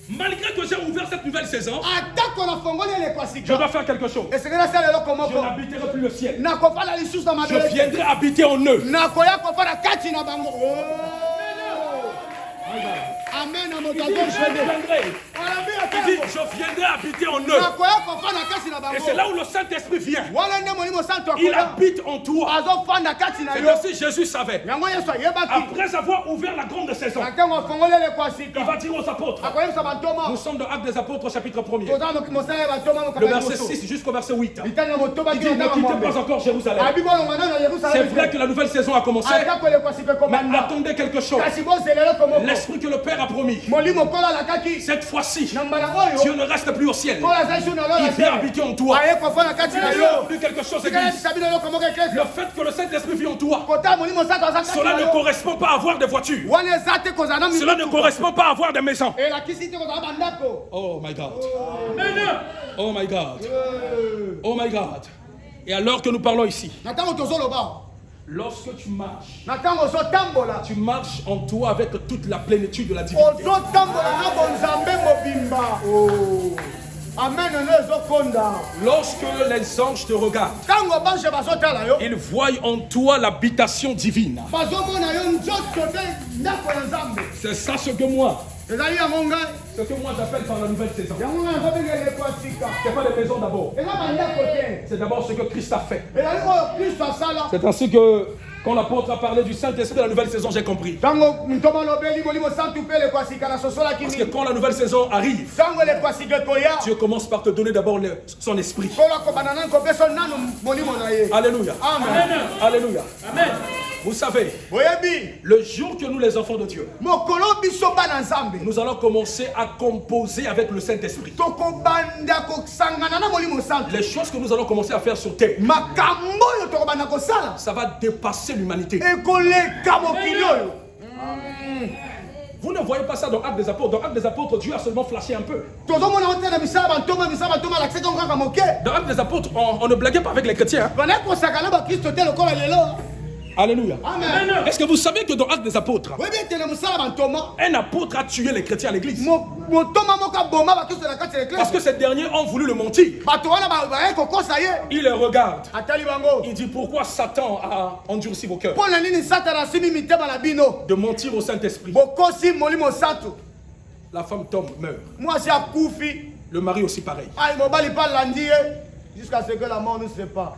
malgré que j'ai ouvert cette nouvelle saison, atako nafongoli eleko ya je sika dois faire quelque chose. esengeli asala eloko Je moko n'habiterai plus le ciel. nakofanda lisusu na Je mabele viendrai habiter en eux. nakoya kofanda kati na bango amen na moto Il dit, je viendrai. alobi Il dit, je viendrai habiter en eux. nakoya kofanda kati na Et c'est là bango où le Saint-Esprit vient. wana nde molimo santo Il akoya habite en toi. azofanda kati na C'est yo ainsi Jésus savait. yango yesu ayebaki Après avoir ouvert la grande saison, na ntango afongoli eleko ya il sika va dire aux apôtres. akoyebisa bantoma Nous sommes dans Actes des Apôtres, chapitre 1er. toza mosala ya bantoma Le mokabeli verset mosusu 6 jusqu'au verset 8. litani ya motoba Il dit, ne quittez pas encore Jérusalem. abi bolonga nano na C'est yerusalem vrai que la nouvelle saison a commencé, atako eleko ya sika mais ekomanda attendez quelque chose. kasi bozela eloko moko L'esprit que le Père a promis, molimo kola alakaki cette fois-ci, na mbala oyo Dieu ne reste plus au ciel. kola azali su na Il lola vient habiter en toi. aye kofanda kati na Il a yo plus quelque chose, tikala église. bisabi na eloko moko Le eklesa fait que le Saint-Esprit vit en toi, kota molimo santo aza kati cela na ne yo correspond pas à avoir des voitures. wana eza te kozala na Cela ne mituka correspond pas à avoir des maisons. elakisi te kozala bandako Oh my God. Oh my God. Oh my God. Et alors que nous parlons ici, Na tango tozoloba. lorsque tu marches, Na tango ozotambola. tu marches en toi avec toute la plénitude de la divinité. Ozotambola na bonzambe mobimba. Oh. Amen, ne ezokonda. Lorsque les anges te regardent, Tango bange bazotala yo. ils voient en toi l'habitation divine. Bazomona yo nzoto te ndako ya Nzambe. C'est ça ce que moi, Ezali yango ngai. ce que moi j'appelle par la nouvelle saison. Yango ngai nazobengela ekwasika. C'est pas les maisons d'abord. Eza bandako te. C'est d'abord ce que Christ a fait. Ezali oyo Kristo asala. C'est ainsi que quand l'apôtre a parlé du Saint-Esprit de la nouvelle saison, j'ai compris. Tango ntoma lobeli molimo santu pe lekwasika na sosolaki Parce que nini. quand la nouvelle saison arrive, Tango lekwasika ekoya. Dieu commence par te donner d'abord son esprit. Kola kobana nani kopesa nanu molimo na ye. Alléluia. Amen. Alléluia. Amen. Vous savez, Boyebi. le jour que nous, les enfants de Dieu, Mokolo biso bana Nzambe. nous allons commencer à composer avec le Saint-Esprit. Tokobanda kosangana na molimo santu. Les choses que nous allons commencer à faire sur terre, Makambo yo tokobanda kosala. ça va dépasser l'humanité. Ekoleka mokili oyo. Vous ne voyez pas ça dans Actes des Apôtres. Dans Actes des Apôtres, Dieu a seulement flashé un peu. Tozomona ote na misala bantoma lakiseka ngaka moke. Dans Actes des Apôtres, on ne blaguait pas avec les chrétiens. Hein. Bana kosakana ba Kristo te lokola lelo. Alléluia. Amen. Est-ce que vous savez que dans Actes des Apôtres, Webi tele musala bantoma. un apôtre a tué les chrétiens à l'église? Motoma moka boma ba Kristo na kati ya Parce que eklesi. ces derniers ont voulu le mentir. Bato wana ba kokosa ye. Il les regarde. Atali bango. Il dit pourquoi Satan a endurci vos cœurs Pona nini satana simi mitema na bino. de mentir au Saint-Esprit. Bokosi molimo santu. La femme tombe, meurt. Moi c'est akufi. Le mari aussi pareil. Ay mobali pa landi ye. Jusqu'à ce que la mort ne sépare.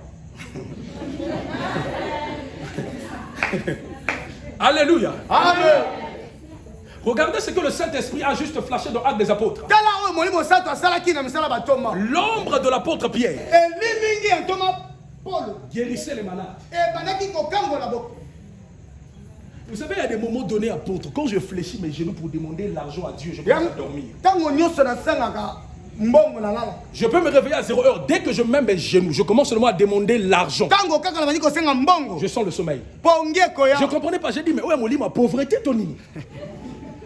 Alléluia. Amen. Regardez ce que le Saint-Esprit a juste flashé dans Actes des Apôtres. Tala oyo molimo santu asalaki na misala batoma. L'ombre de l'apôtre Pierre Elimingi ya ntoma Paul. guérissait les malades. Bandaki kokangola boko. Vous savez, il y a des moments donnés, apôtre, quand je fléchis mes genoux pour demander l'argent à Dieu, je peux pas dormir. Tango nyonso nasangaka mbongo na lala. Je peux me réveiller à 0 heure. Dès que je mets mes genoux, je commence seulement à demander l'argent. Tango kaka na bandi kosenga mbongo. Je sens le sommeil. Ponge koya. Je ne comprenais pas. J'ai dit, mais où est mon lit, ma pauvreté, Tony?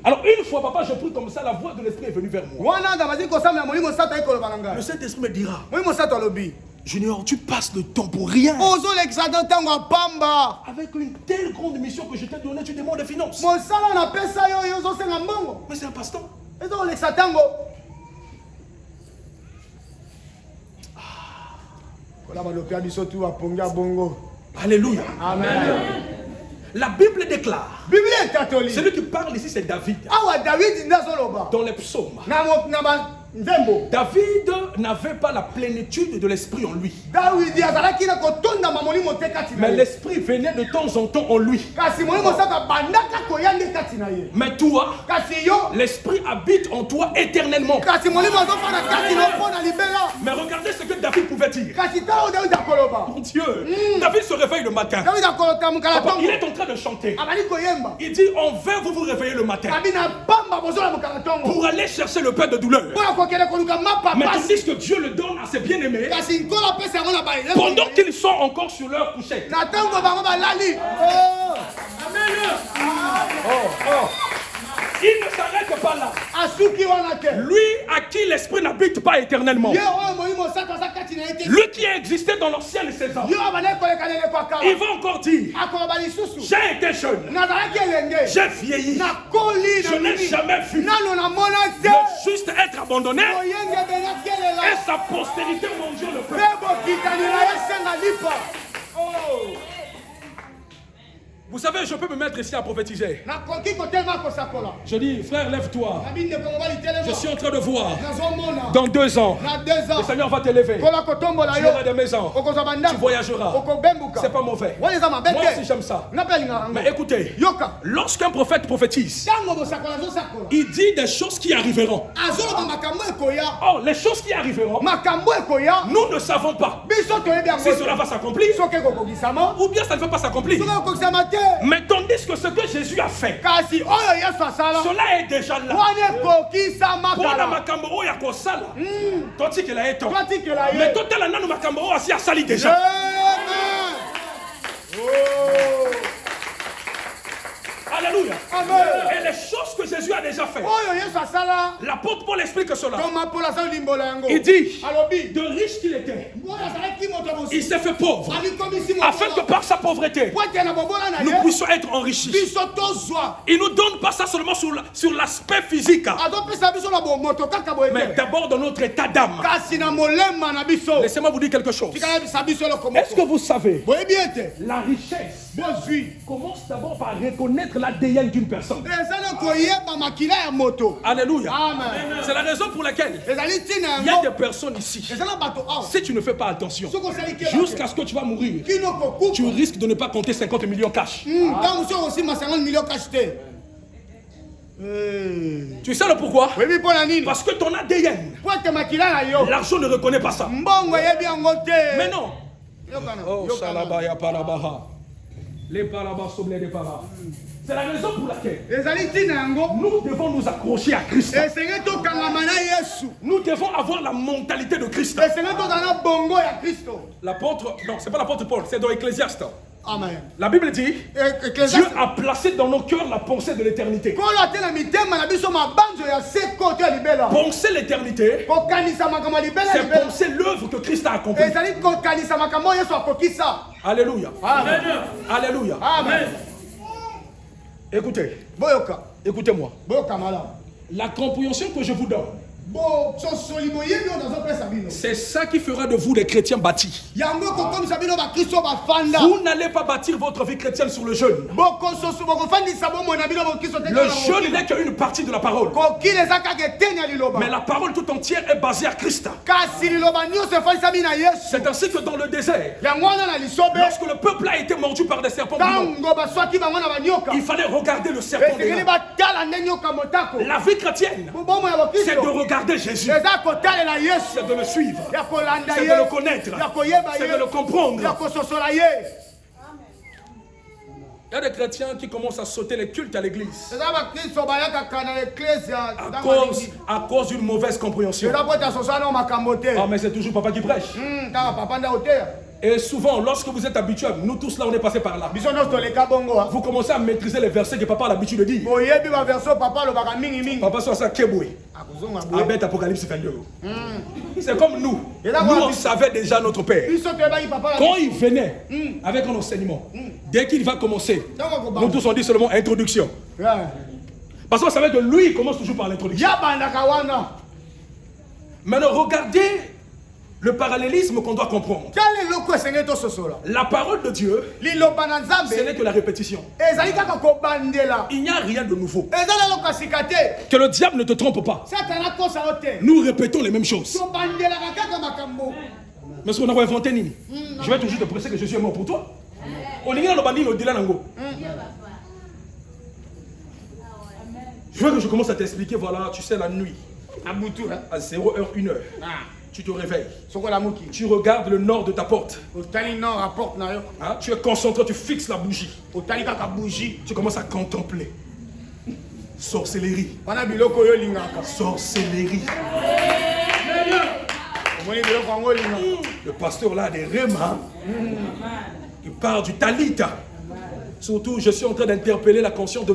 Alors, une fois, papa, je prie comme ça, la voix de l'Esprit est venue vers moi. Wana da bandi kosamba molimo sata ikolo bananga. Le Saint-Esprit me dira, Molimo sata lobi. Junior, tu passes le temps pour rien. Ozo l'exadon tango pamba. Avec une telle grande mission que je t'ai donnée, tu demandes des finances. Mosala na pesa yo yo zo senga mbongo. Mais c'est un passe-temps. Ezo l'exatango. Kola balopia biso tu aponga bongo. Alléluia. Amen. La Bible déclare. Bible est catholique. Celui qui parle ici, c'est David. Awa David ndazoloba. Dans les psaumes. Na ba nzembo. David n'avait pas la plénitude de l'esprit en lui. David azalaki na kotonda molimo te kati na Mais ye. l'esprit venait de temps en temps en lui. Kasi molimo sata bandaka koyande kati na ye. Mais toi, Kasi yo l'esprit habite en toi éternellement. kasi molimo azofana kati na pona libela. Mais regardez ce que David pouvait dire. Kasi tao David akoloba. Mon Dieu, David se réveille le matin. David akolota mukala Papa, il tongo. est en train de chanter. Abali koyemba. Il dit, on veut vous réveiller le matin Abina bamba bozola mukala tongo. pour aller chercher le pain de douleur. Pona kokele koluka mapa Mais pasi. tandis que Dieu le donne à ses bien-aimés, Kasi nkola pesa ngona ba ile. pendant qu'ils sont encore sur leur couchette. na tango bango balali. Oh. Il ne s'arrête pas là. Asuki wana te. Lui à qui l'esprit n'habite pas éternellement. Ye oyo molimo sata za kati na ye te. Lui qui a existé dans l'ancienne saison. Yo abane koleka lele kwa kala. Il va encore dire, Akoloba lisusu. j'ai été jeune, Nazalaki elenge. j'ai vieilli, Na koli je na n'ai jamais vu nano na mona te. le juste être abandonné Oyenge bena kelela. et sa postérité, mon Dieu, le peuple. Bebo kitani na ye senga lipa. Vous savez, je peux me mettre ici à prophétiser. Na koki kotelma kosakola. Je dis, frère, lève-toi. Nabinde kongobali telema. Je suis en train de voir. Nazomona. Dans 2 ans, Na 2 ans. le Seigneur va t'élever. Kola kotombola Tu yo. auras des maisons. Okozwa bandako. Tu voyageras. Okobembuka. C'est pas mauvais. Wale za mabete. Moi aussi, j'aime ça. Napelinga Mais ngo. écoutez, Yoka. lorsqu'un prophète prophétise, Tango bosakola zo sakola. il dit des choses qui arriveront. Azoloba makambo ekoya. Or, les choses qui arriveront, Makambo ekoya. nous ne savons pas Biso toyebi yango. si cela va s'accomplir Soke kokokisama. ou bien ça ne va pas s'accomplir. Soke kokokisama te. Mais tandis que ce que Jésus a fait, Kasi oyo Yesu asala. cela est déjà là. Wane kokisama Pour la kala. makambo oyo ya kosala, toti que la eto. Twatikela ye. Mais totala nanu makambo oyo asi asali déjà. Amen. Oh. Alléluia. Alléluia. Amen. Et les choses que Jésus a déjà faites. Oyo Yesu asala. L'apôtre Paul explique cela. Toma Paul asala limbola yango. Il dit, Alobi. de riche qu'il était, Oyo azalaki moto mosusu. il s'est fait pauvre. Alikomisi moto. Afin que par sa pauvreté, Po ete na bobola na nous ye. puissions être enrichis. Biso tozwa. Il ne nous donne pas ça seulement sur l'aspect physique, Azopesa biso na moto kaka boye. mais d'abord dans notre état d'âme. Kasi na molema na biso. Laissez-moi vous dire quelque chose. Tikala bisa biso lo komoko. Est-ce que vous savez, Boyebi ete. la richesse Bozwi. commence d'abord par reconnaître l'ADN d'une personne. Ezana koyeba makila ya moto. Alléluia. Amen. C'est la raison pour laquelle Ezali tina il y a yango. des personnes ici. Ezana bato awa. Si tu ne fais pas attention, Soko sali ke. jusqu'à ce que tu vas mourir, Kino kokupa. tu risques de ne pas compter 50 millions cash. Tango soko sima 50 millions cachetés. Tu sais le pourquoi? Webi pona nini? Parce que ton ADN, Po ete makila na yo. l'argent ne reconnaît pas ça. Mbongo yebi yango te. Mais non. Yokana. Oh, Yokana. Salabaya Parabaha. Les Parabas Soblé des Parabas. C'est la raison pour laquelle Ezali tina yango. nous devons nous accrocher à Christ. Esenge tokangama na Yesu. Nous devons avoir la mentalité de Christ. Esenge tozala na bongo ya Kristo. L'apôtre, non, c'est pas l'apôtre Paul, c'est dans Ecclésiaste. Amen. La Bible dit, Dieu Ecclésiaste. a placé dans nos cœurs la pensée de l'éternité. Kolo atela mitema na biso mabanzo ya seko to ya libela. Penser l'éternité, Kokanisa makambo ya libela c'est libela. penser l'œuvre que Christ a accomplie. Ezali kokanisa makambo Yesu akokisa. Alléluia. Amen. Alléluia. Amen. Écoutez, Boyoka. écoutez-moi. Boyoka malamu. La compréhension que je vous donne, Bo sosoli boyebi oyo nazopesa bino. c'est ça qui fera de vous des chrétiens bâtis. Yango kokomisa bino bakristo bafanda. Vous n'allez pas bâtir votre vie chrétienne sur le jeûne. Bokososo bokofandisa bomoi na bino bokiso te. Le jeûne n'est qu'une partie de la parole. kokili eza kaka eteni ya liloba. Mais la parole tout entière est basée à Christ. Kasi liloba nyonso efalisami na Yesu. C'est ainsi que dans le désert, Yango wana na lisobe. lorsque le peuple a été mordu par des serpents, Tango baswaki bango na banyoka. il fallait regarder le serpent. Esengeli dedans. batala nde nyoka motako. La vie chrétienne, Bomoi ya c'est de bokiso. regarder Jésus, Eza kotalela Yesu. c'est de le suivre, Ya kolanda c'est ye. de le connaître, Ya koyeba c'est ye. de le comprendre. Ya kososola ye. Il y a des chrétiens qui commencent à sauter les cultes à l'église Eza bakristo bayakaka na eklezia. à cause d'une mauvaise compréhension. Eza po tasosola na makambo te. Ah, mais c'est toujours papa qui prêche. Tanga papa nda oteya. Et souvent, lorsque vous êtes habitués, nous tous là, on est passé par là. Biso nyonso toleka bongo. Vous commencez à maîtriser les versets que papa a l'habitude de dire. Boyebi ba verso papa alobaka mingi mingi. Papa soit ça keboué. Akozonga boye. Abet Apocalypse 22. C'est comme nous. Nous, on savait déjà notre Père. Biso toyebaki papa. Quand il venait avec un enseignement, dès qu'il va commencer, nous tous on dit seulement introduction. Parce qu'on savait que lui, il commence toujours par l'introduction. Ya bandaka wana. Maintenant, regardez le parallélisme qu'on doit comprendre. Quel est le ko esengeli tososola? La parole de Dieu, Liloba na Nzambe. ce n'est que la répétition. Ezali kaka kobandela. Il n'y a rien de nouveau. Ezali loko sika te. Que le diable ne te trompe pas. Satana kosa yo te. Nous répétons les mêmes choses. Tobandelaka kaka makambo. Mais ce qu'on a inventé, Nini, je vais toujours te presser que Jésus est mort pour toi. On est dans le bandit, au delà nango. Je veux que je commence à t'expliquer, voilà, tu sais, la nuit, Abutu. à 0h, 1h, tu te réveilles. Sokola muki. Tu regardes le nord de ta porte. Otali non rapporte na yo. Hein, tu es concentré, tu fixes la bougie. Otali kaka bougie. Tu commences à contempler. Sorcellerie. Wana biloko yo lingaka. Sorcellerie. Omoni biloko yango lingaka. Le pasteur là a des rêves, hein. Il parle du talita. Surtout, je suis en train d'interpeller la conscience de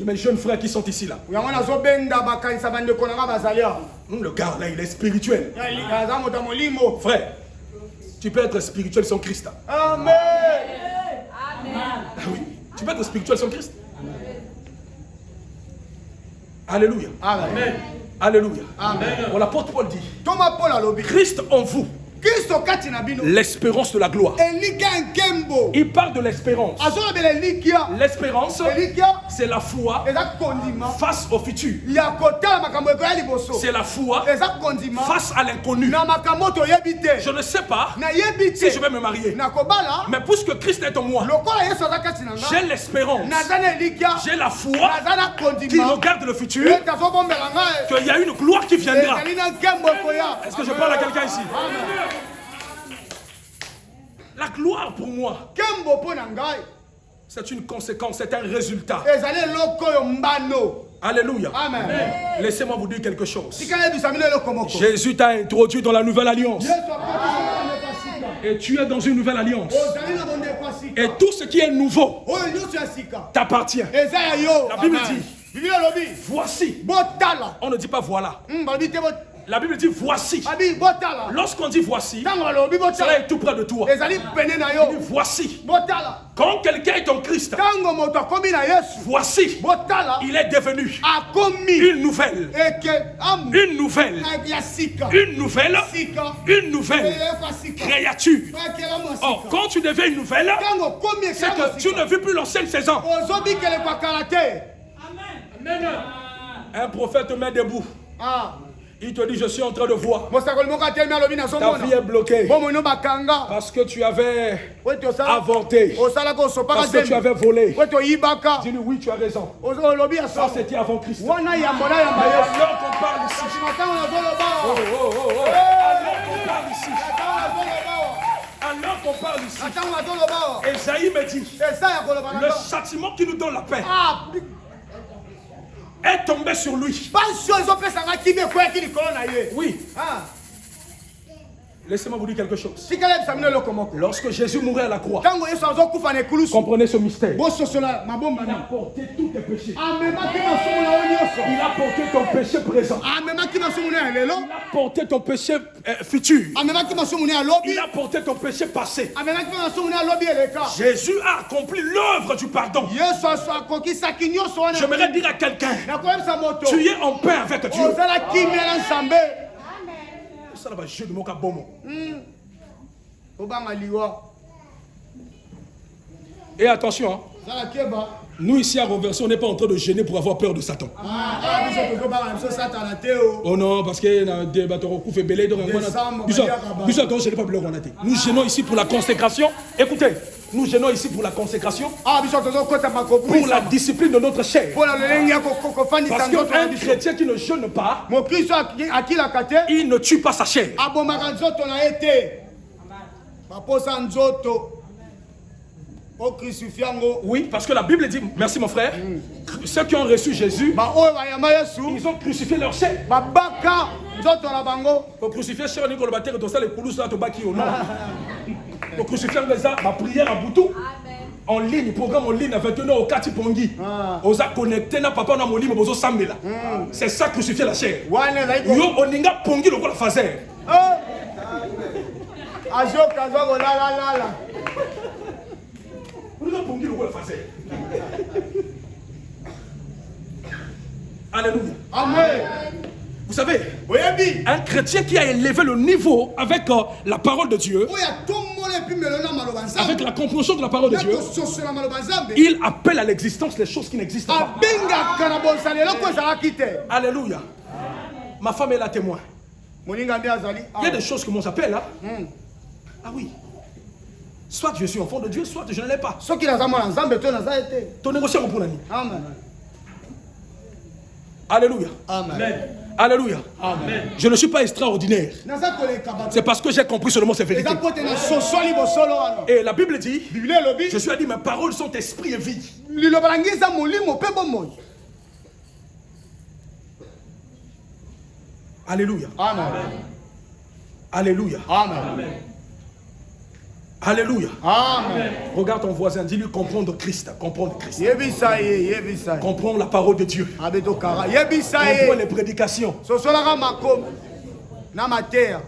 mes jeunes frères qui sont ici là. Yango nazobenda bakanisa bandeko nanga bazali awa. Le gars là, il est spirituel. Aza moto ya molimo. Frère, tu peux être spirituel sans Christ. Amen. Ah oui, tu peux être spirituel sans Christ. Alléluia. Amen. Alléluia. Amen. Bon, l'apôtre Paul dit, Thomas Paul alobi. Christ en vous, Kristo kati na bino. l'espérance de la gloire. Elika nkembo. Il parle de l'espérance. Azolobela elikia. L'espérance, Elikia. c'est la foi Eza kondima. face au futur. Ya kotala makambo ekoya liboso. C'est la foi Eza kondima. face à l'inconnu. Na makambo toyebi te. Je ne sais pas Na yebi si te. je vais me marier. Na kobala. Mais puisque Christ est en moi, Lokola Yesu aza kati na nga. j'ai l'espérance, Naza na elikia. j'ai la foi Naza na qui kondima. regarde le futur, Eza zobombela nga. qu'il y a une gloire qui viendra. Ezali na nkembo ekoya. Est-ce que je parle à quelqu'un ici? La gloire pour moi, Nkembo mpo na ngai. c'est une conséquence, c'est un résultat. Ezali eloko oyo mbano. Alléluia. Amen. Laissez-moi vous dire quelque chose. Tikala yebisa bino eloko moko. Jésus t'a introduit dans la nouvelle alliance. Yesu akotisi bondeko ya sika. Et tu es dans une nouvelle alliance. Ozali na bondeko ya sika. Et tout ce qui est nouveau oyo nyonso ya sika t'appartient. eza ya yo. La Bible Amen. dit, Biblia lobi voici. botala. On ne dit pas voilà. Balobi te La Bible dit voici. babi botala. Lorsqu'on dit voici, Ntango balobi cela botala est tout près de toi. ezali pene na yo. Voici. Botala. Quand quelqu'un est en Christ, Ntango moto akomi na Yesu voici. botala Il est devenu akomi une nouvelle. eke amu Une nouvelle. ya sika. Une nouvelle. Sika. Une nouvelle Elefa sika. créature. Ekela mo Or, sika. quand tu deviens une nouvelle, Ntango komi c'est ekela mo que tu sika. ne vis plus l'ancienne saison. Ozobikele kwa karate. Un prophète te met debout. Ah. Il te dit, je suis en train de voir. Mosakoli moko atelemi alobi Ta nazomona. vie est bloquée. Bomoi bakanga. Parce que tu avais Oyo tosala. avorté. Osalaka osopaka Parce que tu zembe. avais volé. Oyo toyibaka. Dis-lui, oui, tu as raison. Olobi ya Ça, so. c'était avant Christ. Wana yamba na yamba Yesu. Alors qu'on parle ici. Kasi matango nazoloba. Oh, oh, oh, oh. Alors qu'on parle ici. Matango nazoloba. Alors qu'on parle ici. Matango nazoloba. Esaïe me dit, Eza ya koloba na le yo. châtiment qui nous donne la paix Ah, est tombé sur lui. passion ezopesanga kimi ekweyaki likolo na ye. Oui, Ah, laissez-moi vous dire quelque chose. tikala yebisa bino eloko moko. Lorsque Jésus mourait à la croix, Ntango Yesu azokufa na ekulusu. comprenez ce mystère. Bososola mabomba Il a na. porté tous tes péchés. Amemaki masumu na yo nyonso. Il a porté ton péché présent. Amemaki masumu na ya lelo. Il a porté ton péché futur. Amemaki masumu na ya lobi. Il a porté ton péché passé. Amemaki masumu na ya lobi eleka. Jésus a accompli l'œuvre du pardon. Yesu akokisaki nyonso wana. J'aimerais dire à quelqu'un, nakoyebisa moto. tu es en paix avec Dieu. ozala kimia na nzambe. Ça va jeu de mon cabomo. Obanga liwa. Et attention, hein, Zala keba. nous ici à Reversion, on n'est pas en train de gêner pour avoir peur de Satan. Biso tozobanga biso satana te o. Oh non, parce que nous gênons ici pour la consécration. Écoutez, nous gênons ici pour la consécration, Biso tozokota pour la makobisa. discipline de notre chair. Pona lolenge ya kofandisa Parce nzoto na qu'un biso. chrétien qui ne jeûne pas, Mokristo akilaka te. il ne tue pas sa chair. Abomaka nzoto na ye te. Baposa nzoto. Okrisifia ngo. Oui, parce que la Bible dit, merci mon frère, ceux qui ont reçu Jésus, Oyo bayamba Yesu. ils ont crucifié leur chair. Babaka nzoto na bango. Pour crucifier chair, on dit que le baptême est les poulousses là, baki au nom. Pour crucifier ma prière à Boutou. En ligne, programme en ligne avec nous au Kati Pongi. On a connecté na papa na moli mozo samela. C'est ça crucifier la chair. Wane zaiko. Yo oninga Pongi le la fazer. Ajoka zoko la la la la. Oninga Pongi le la fazer. Alléluia. Amen. Vous savez, Oyebi. un chrétien qui a élevé le niveau avec la parole de Dieu, Oya tomole pi melona maloba nzambe. avec la compréhension de la parole de Dieu, Sosola maloba nzambe. il appelle à l'existence les choses qui n'existent pas. Abenga kana bonsali eloko ezalaki te. Alléluia. Ma femme est là témoin. Moninga nde azali. Il y a des choses que moi j'appelle là. Ah oui. Soit je suis enfant de Dieu, soit je ne l'ai pas. Soki naza mwana nzambe to naza ete. Ton négociation pour l'année. Amen. Alléluia. Amen. Alléluia. Amen. Je ne suis pas extraordinaire. Naza koleka bato. C'est parce que j'ai compris seulement ces vérités. Eza pote na sosoli bosolo wana. Et la Bible dit, Biblia elobi. Jésus a dit, mes paroles sont esprit et vie. Liloba na ngi eza molimo pe bomoi. Alléluia. Amen. Alléluia. Amen. Alléluia. Amen. Regarde ton voisin, dis-lui comprendre Christ. Comprendre Christ. Yebisa ye, yebisa ye. Comprendre la parole de Dieu. Abeto kara. Yebisa Comprendre ye. les prédications. Sosolaka makomi. Na mateya.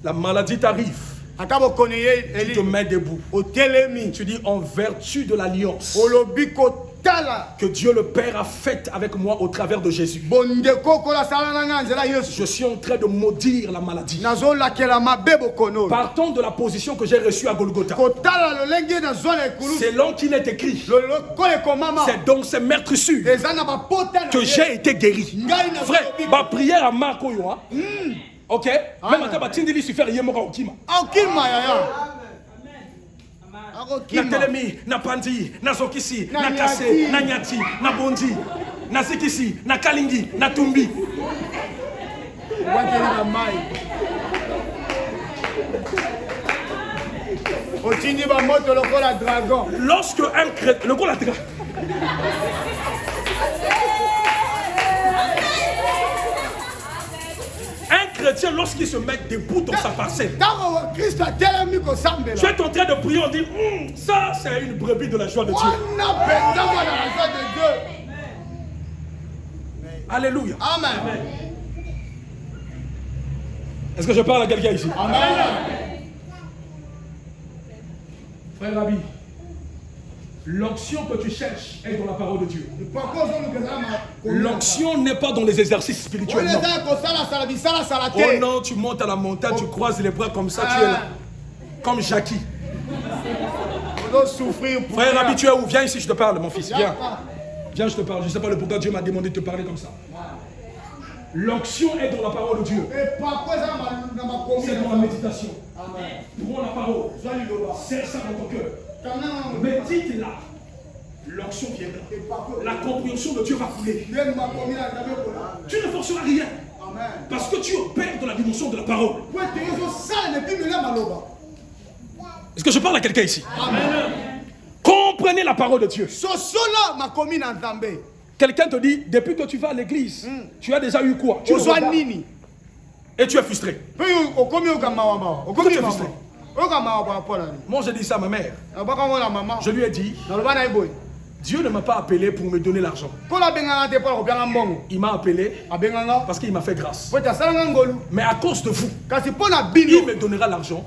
La maladie t'arrive. Ata bokoni ye Tu te eli. mets debout. Otelemi. Tu dis en vertu de l'alliance Olobi kotala. que Dieu le Père a faite avec moi au travers de Jésus. Bondeko kola sala na nga nzela Yesu. Je suis en train de maudire la maladie. Nazolakela mabe bokono. Partons de la position que j'ai reçue à Golgotha. Kotala lolenge na zona ekulu. Selon qu'il est écrit, Lolokole komama. c'est donc ces meurtrissures Eza na bapota na que ye. j'ai été guéri. Ngai na Frère, zolobi. ma prière à Marc Oyo, hein? Ok? Même Amen. à Tabatindili, il fait rien, moi, Okima. Akima yaya. Na Akokima. telemi, na pandi, na zokisi, Na na kase, nyati. na nyati, na bondi, na zikisi, na kalingi, na tumbi. Wakeli na mai. Otindi ba moto lokola dragon. Lorsque un chrétien, le gros la un chrétien, lorsqu'il se met debout dans sa parcelle, ntango kristo atelemi kosambela tu es en train de prier, on dit, ça c'est une brebis de la joie de Dieu. wana mpenza mwana na joie de Dieu. Alléluia. Amen. Est-ce que je parle à quelqu'un ici? Amen. Frère Rabbi, l'onction que tu cherches est dans la parole de Dieu. L'onction n'est pas dans les exercices spirituels. Non. Oh non, tu montes à la montagne, tu croises les bras comme ça, tu es là. Comme Jackie. Frère Rabbi, tu es où? Viens ici, je te parle, mon fils. Viens. Viens, je te parle. Je ne sais pas le pourquoi Dieu m'a demandé de te parler comme ça. L'onction est dans la parole de Dieu. C'est dans la méditation. Prends la parole. Serre ça dans ton cœur. Médite là. L'onction viendra. La compréhension de Dieu va couler. Tu ne forceras rien. Parce que tu opères dans la dimension de la parole. Est-ce que je parle à quelqu'un ici? Amen. Comprenez la parole de Dieu. Quelqu'un te dit, depuis que tu vas à l'église, tu as déjà eu quoi? Et tu es frustré. Pourquoi tu es frustré? Moi, j'ai dit ça à ma mère. Je lui ai dit, Dieu ne m'a pas appelé pour me donner l'argent. Il m'a appelé parce qu'il m'a fait grâce. Mais à cause de vous, il me donnera l'argent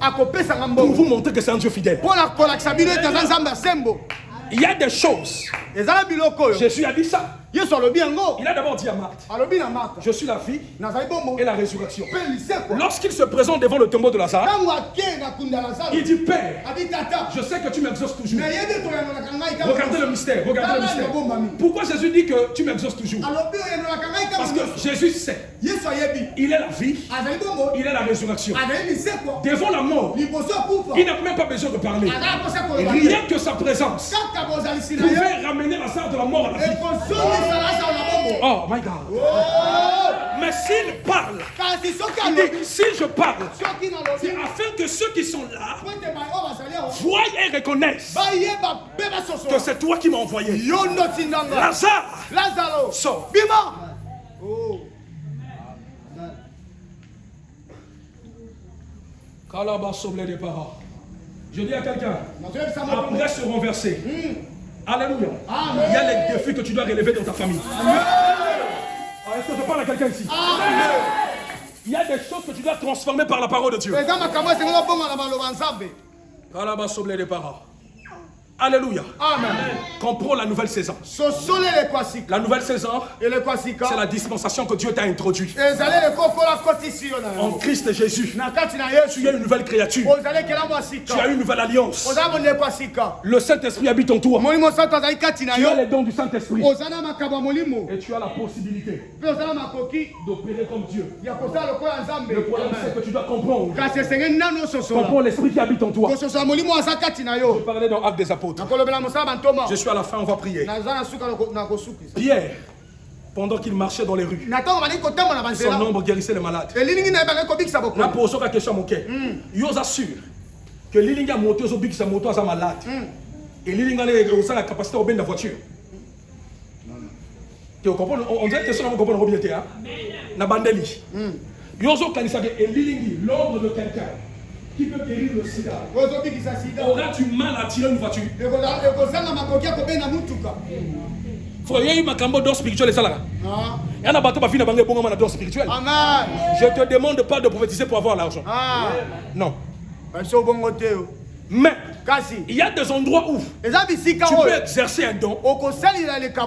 pour vous montrer que c'est un Dieu fidèle. Il y a des choses. Jésus a dit ça. Il a d'abord dit à Marthe, je suis la vie et la résurrection. Lorsqu'il se présente devant le tombeau de Lazare, il dit, Père, je sais que tu m'exauces toujours. Regardez le mystère, regardez le mystère. Pourquoi Jésus dit que tu m'exauces toujours? Parce que Jésus sait, il est la vie, il est la résurrection. Devant la mort, il n'a même pas besoin de parler. Rien que sa présence pouvait ramener Lazare de la mort à la vie. Oh my God. Mais s'il parle, si je parle, c'est afin que ceux qui sont là voient et reconnaissent que c'est toi qui m'as envoyé. Lazare, sors. Je dis à quelqu'un, après se renverser. Alléluia. Amen. Il y a les défis que tu dois relever dans ta famille. Est-ce que je parle à quelqu'un ici? Amen. Il y a des choses que tu dois transformer par la parole de Dieu. Alléluia. Amen. Comprends la nouvelle saison. La nouvelle saison, c'est la dispensation que Dieu t'a introduite. En Christ Jésus, tu es une nouvelle créature. Tu as une nouvelle alliance. Le Saint-Esprit habite en toi. Tu as les dons du Saint-Esprit. Et tu as la possibilité d'opérer comme Dieu. Le problème, c'est que tu dois comprendre. Comprends l'Esprit qui habite en toi. Je parlais dans Actes des Apôtres. Je suis à la fin, on va prier. Pierre, pendant qu'il marchait dans les rues, son ombre guérissait les malades. La position la question à mon cœur. Je vous assure que l'Ilinga monté au big sa moto à malade. Et l'Ilinga a la capacité de la voiture. On dirait que c'est un peu de bien. Na bandeli. Yozo Kanisage et l'Ilingi, l'ombre de quelqu'un qui peut guérir le sida, aura du mal à tirer une voiture. Il y a eu ma cambo d'or spirituel et ça là. Il y a un bateau qui a fait un don spirituel. Je ne te demande pas de prophétiser pour avoir l'argent. Non. Mais il y a des endroits où tu peux exercer un don.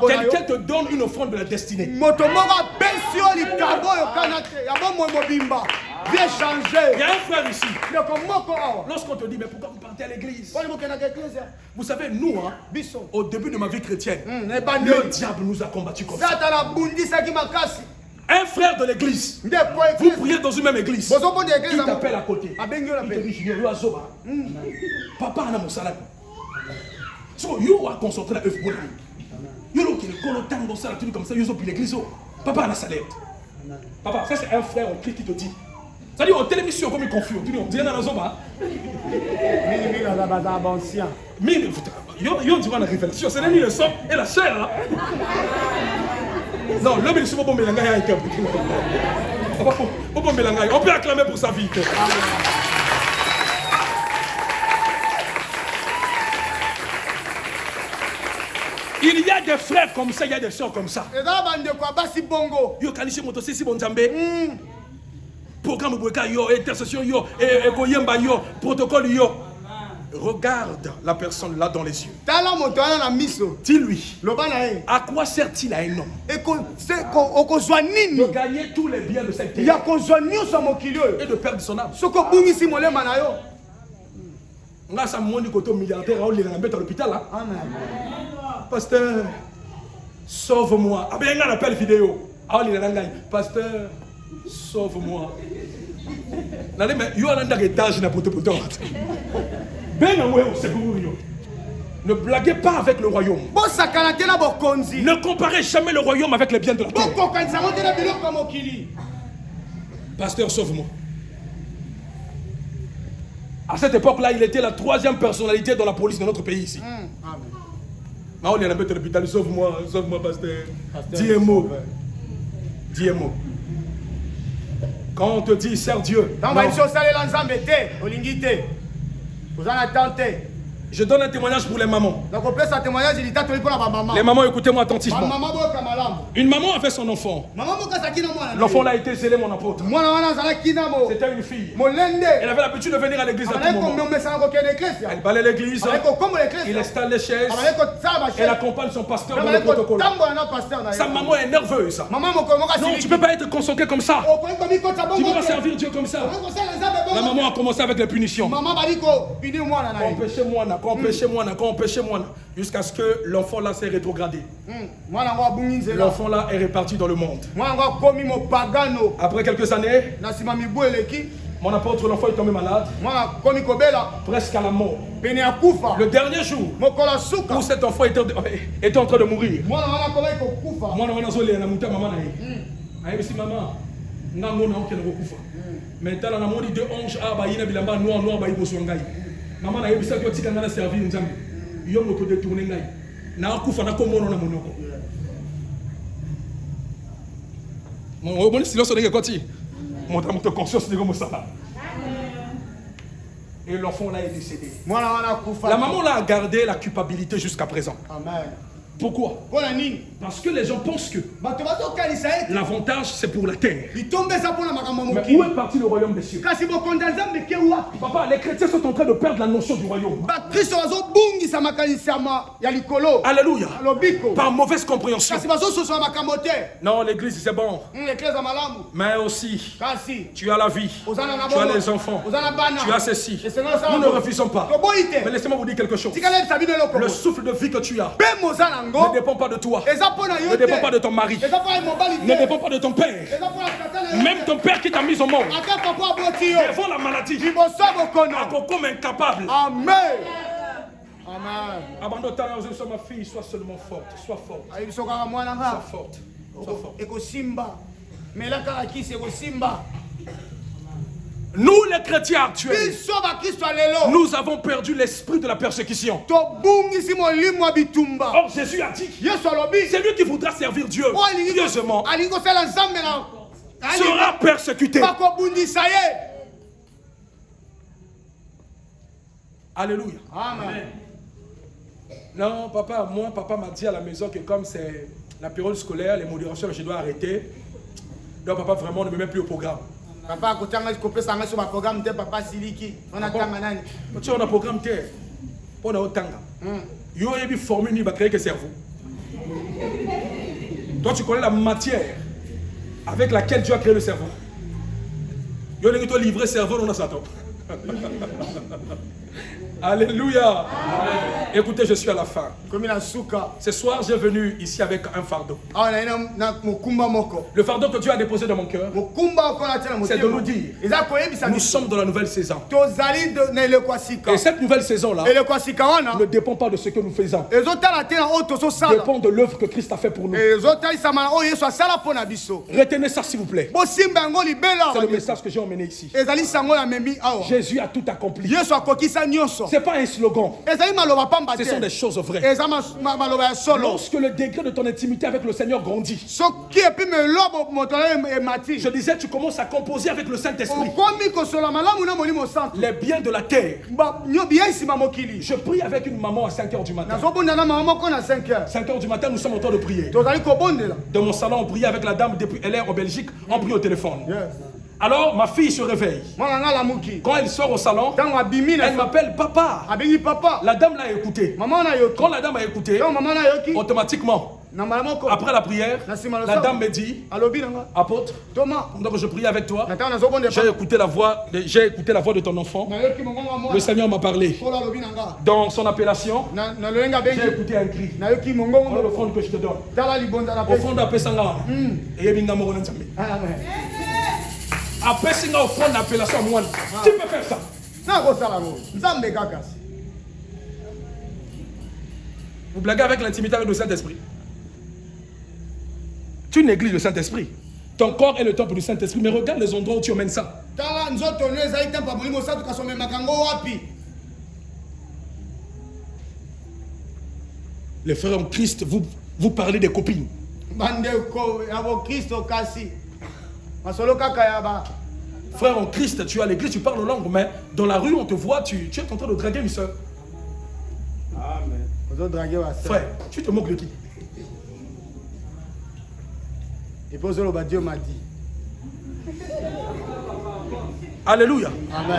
Quelqu'un te donne une offrande de la destinée. Il y a un frère ici. Lorsqu'on te dit, mais pourquoi vous partez à l'église? Vous savez, nous, au début de ma vie chrétienne, le diable nous a combattus comme ça. Un frère de l'église, vous priez dans une même église, il t'appelle à côté. Il te dit, Junior, papa, on a mon salaire. So, you are concentré à œuvre. You know, qu'il est dans ça, comme ça, you are l'église. Papa, on a salaire. Papa, ça c'est un frère en Christ qui te dit. C'est-à-dire, en télévision, comme il confie, on dirait dans la zone. Mais il y a une révélation, c'est le sang et la chair. Non, l'homme est souvent bon, mais il y a un On peut acclamer pour sa vie. Il y a des frères comme ça, il y a des soeurs comme ça. Yo kanisi moto sisi bonjambe. Programme Bweka yo, intercession yo, ekoyemba yo, protocole yo. Regarde la personne là dans les yeux. Dis-lui, à quoi sert-il à un homme de gagner tous les biens de cette terre et de perdre son âme? Grâce à mon côté milliardaire, on l'a mis à l'hôpital. Pasteur, sauve-moi. Ah ben, il y a un appel vidéo. Pasteur, sauve-moi. Il y a un étage. Ne blaguez pas avec le royaume. Ne comparez jamais le royaume avec les biens de la terre. Pasteur, sauve-moi. À cette époque-là, il était la 3e personnalité dans la police de notre pays ici. On est à l'hôpital, sauve-moi, pasteur. Dis un mot. Dis un mot. Quand on te dit, sers Dieu. Je donne un témoignage pour les mamans. Les mamans, écoutez-moi attentivement. Une maman avait son enfant. L'enfant a été zélé, mon apôtre. C'était une fille. Elle avait l'habitude de venir à l'église à tout moment. Elle balaye l'église. Il installe les chaises. Elle accompagne son pasteur dans le protocole. Sa maman est nerveuse. Non, tu ne peux pas être concentré comme ça. Tu ne peux pas servir Dieu comme ça. La maman a commencé avec les punitions. Empêchez-moi, jusqu'à ce que l'enfant là s'est rétrogradé. L'enfant là est reparti dans le monde. Après quelques années, mon apôtre, l'enfant est tombé malade, presque à la mort. Le dernier jour où cet enfant était en train de mourir, maintenant, on a dit deux anges noir. Maman a dit que tu as servi une jambe. Il y a un détourné. Na kufa na komo na monoko. Mon silence on est quoi-ti? Mon conscience de comme ça. Et l'enfant là est décédé. La maman là a gardé la culpabilité jusqu'à présent. Amen. Pourquoi? Parce que les gens pensent que l'avantage c'est pour la terre. Mais où est parti le royaume des cieux? Papa, les chrétiens sont en train de perdre la notion du royaume. Alléluia. Par mauvaise compréhension. Non, l'église c'est bon. Mais aussi, tu as la vie, tu as les enfants, tu as ceci. Nous ne refusons pas. Mais laissez-moi vous dire quelque chose. Le souffle de vie que tu as ne dépend pas de toi, ne dépend pas de ton mari, ne dépend pas de ton père. Même ton père qui t'a mis au monde, devant la maladie, comme incapable. Amen. Abandonne ta raison, sois ma fille, sois seulement forte, sois forte. Sois forte. Nous les chrétiens actuels, nous avons perdu l'esprit de la persécution. Or Jésus a dit, c'est lui qui voudra servir Dieu pieusement sera persécuté. Alléluia. Amen. Non, papa m'a dit à la maison que comme c'est la période scolaire, les modérations, je dois arrêter. Donc papa vraiment ne me met plus au programme. Papa, quand tu as un programme, papa Siliki, on a un programme, on a autant. Il y a une formule qui va créer que cerveau. Toi, tu connais la matière avec laquelle Dieu a créé le cerveau. Il y a un livre cerveau, on a ça. Alléluia. Amen. Écoutez, je suis à la fin. Ce soir, j'ai venu ici avec un fardeau. Le fardeau que Dieu a déposé dans mon cœur, c'est de nous dire, nous sommes dans la nouvelle saison. Et cette nouvelle saison-là ne dépend pas de ce que nous faisons. Dépend de l'œuvre que Christ a fait pour nous. Retenez ça s'il vous plaît. C'est le message que j'ai emmené ici. Jésus a tout accompli. Ce n'est pas un slogan. ezali maloba pamba Ce sont des te choses vraies. eza maloba ya solo Lorsque le degré de ton intimité avec le Seigneur grandit, soki epi melobo moto na emati je disais, tu commences à composer avec le Saint-Esprit okomi kosola malamu na molimo santo les biens de la terre. biya nsima mokili Je prie avec une maman à 5 h du matin. nazobunda na mama moko na 5 heures 5 h du matin, nous sommes en train de prier. tozali kobondela Dans mon salon, on priait avec la dame depuis elle est en Belgique, on prie au téléphone. Yes. Alors, ma fille se réveille. mwana nga alamuki Quand elle sort au salon, ntango abimi elle na m'appelle papa. abengi papa La dame l'a écouté. mama na yoki Quand la dame a écouté, ntango mama na yoki automatiquement, na mbala moko après la prière, la dame me dit, alobi nanga apôtre, toma pendant que je prie avec toi, na ntango nazobondela j'ai écouté la voix de ton enfant. nayoki mongongo mwana Le Seigneur m'a parlé. polo alobi nanga Dans son appellation, na lolenge j'ai abengi écouté un cri. nayoki Voilà mongongo l'offrande que je te donne. tala libonza na Au pesi fond d'Apesanga. Et Yebinga Moro Nzambe. Apesinga offrande d'appellation à moi. Tu peux faire ça. nakosala ngo nzambe kaka si Vous blaguez avec l'intimité avec le Saint-Esprit. Tu négliges le Saint-Esprit. Ton corps est le temple du Saint-Esprit, mais regarde les endroits où tu emmènes ça. tala nzoto no ezali tempo ya molimo santo kasi omemaka ngo wapi Les frères en Christ, vous parlez des copines. bandeko ya bokristo kasi masolo kaka ya ba Frère en Christ, tu es à l'église, tu parles aux langues, mais dans la rue, on te voit, tu es en train de draguer une soeur. amen ozodrage basa Frère, tu te moques de qui? epo ozoloba dieu m'a dit Alléluia. amen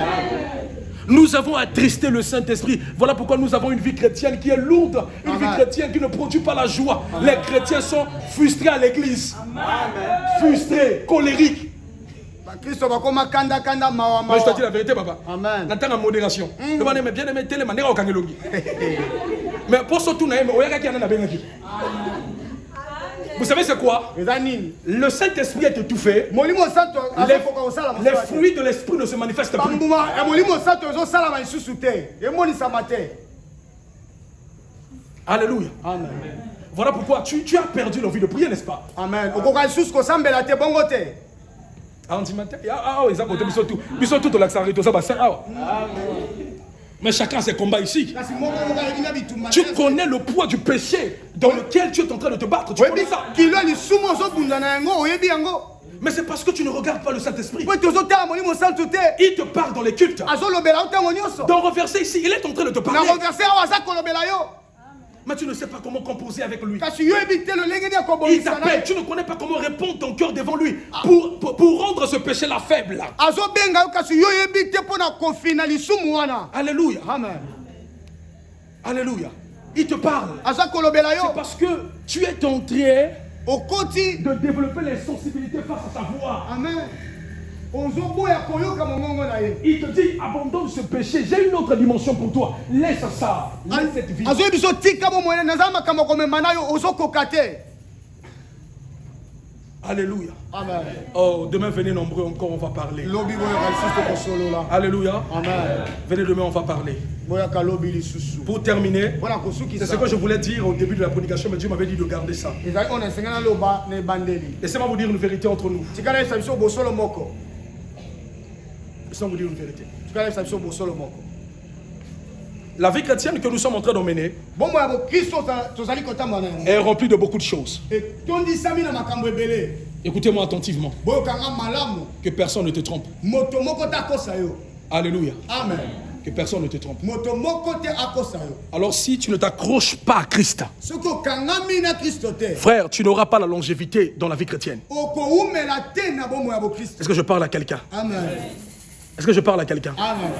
Nous avons attristé le Saint-Esprit. Voilà pourquoi nous avons une vie chrétienne qui est lourde. Une vie Amen. chrétienne qui ne produit pas la joie. Les chrétiens sont frustrés à l'église. Frustrés, colériques. bakristo bakoma kanda mawa Moi, je te dis mawa la vérité, papa. amen N'attends en modération. Le bon, mais bien aimé, télé, manière au kangelongi. Mais pour ce tout, vous savez c'est quoi? eza nini Le Saint-Esprit est étouffé. molimo santo azokoka kosala Les mosala te fruits de l'Esprit ne se manifestent plus. bambuma ya molimo santo ezosalama lisusu te emonisama te Alléluia. amen Voilà pourquoi tu as perdu l'envie de prier, n'est-ce pas? amen okoka lisusu kosambela te bongo te Mais chacun a ses combats ici. kasi moko alingi na bitumba Tu connais le poids du péché dans lequel tu es en train de te battre. Tu connais oyebi ça. kilo ya lisumu ozobunda na yango oyebi yango Mais c'est parce que tu ne regardes pas le Saint-Esprit. po ete ozotala molimo santo te Il te parle dans les cultes. azolobela yo ntango nyonso Dans le verset ici, il est en train de te na parler. reverse awa aza kolobela yo Mais tu ne sais pas comment composer avec lui. kasi yo yebi te lolenge nini ya Il kobongisa na t'appelle. ye Tu ne connais pas comment répondre ton cœur devant lui pour rendre ce péché-là faible. azobenga yo kasi yo yebi te mpo na kofina lisumu wana Alléluia. amen Alléluia. Il te parle. aza kolobela C'est yo parce que tu es en train okoti de développer les sensibilités face à sa voix. amen ozoboya koyoka mongongo na ye Il te dit, abandonne ce péché. J'ai une autre dimension pour toi. Laisse ça. Laisse cette vie. azoyebi biso tika bomwene naza makambo komema na yo ozokoka te Alléluia. amen Oh, demain, venez nombreux encore, on va parler. lobi boyoka lisusu tokosolola Alléluia. amen Venez demain, on va parler. boyaka lobi lisusu Pour terminer, mpona c'est ce kosukisa que je voulais dire au début de la prédication, mais Dieu m'avait dit de garder ça. ezali oyo esengana loba na ebandeli Laissez-moi vous dire une vérité entre nous. tikala yebisa biso bosolo moko Laissez-moi vous dire une vérité. tikala yebisa biso bosolo moko La vie chrétienne que nous sommes en train d'emmener bombo ya bokristo tozali kotambola na yango est remplie de beaucoup de choses. etondisami na makambo ebele Écoutez-moi attentivement. boyokanga malamu Que personne ne te trompe. moto moko te akosa yo Alléluia. amen Que personne ne te trompe. moto moko te akosa yo Alors si tu ne t'accroches pas à Christ, soki okangami na kristo te frère, tu n'auras pas la longévité dans la vie chrétienne. okoumela te na bombo ya bokristo Est-ce que je parle à quelqu'un? amen Est-ce que je parle à quelqu'un? amen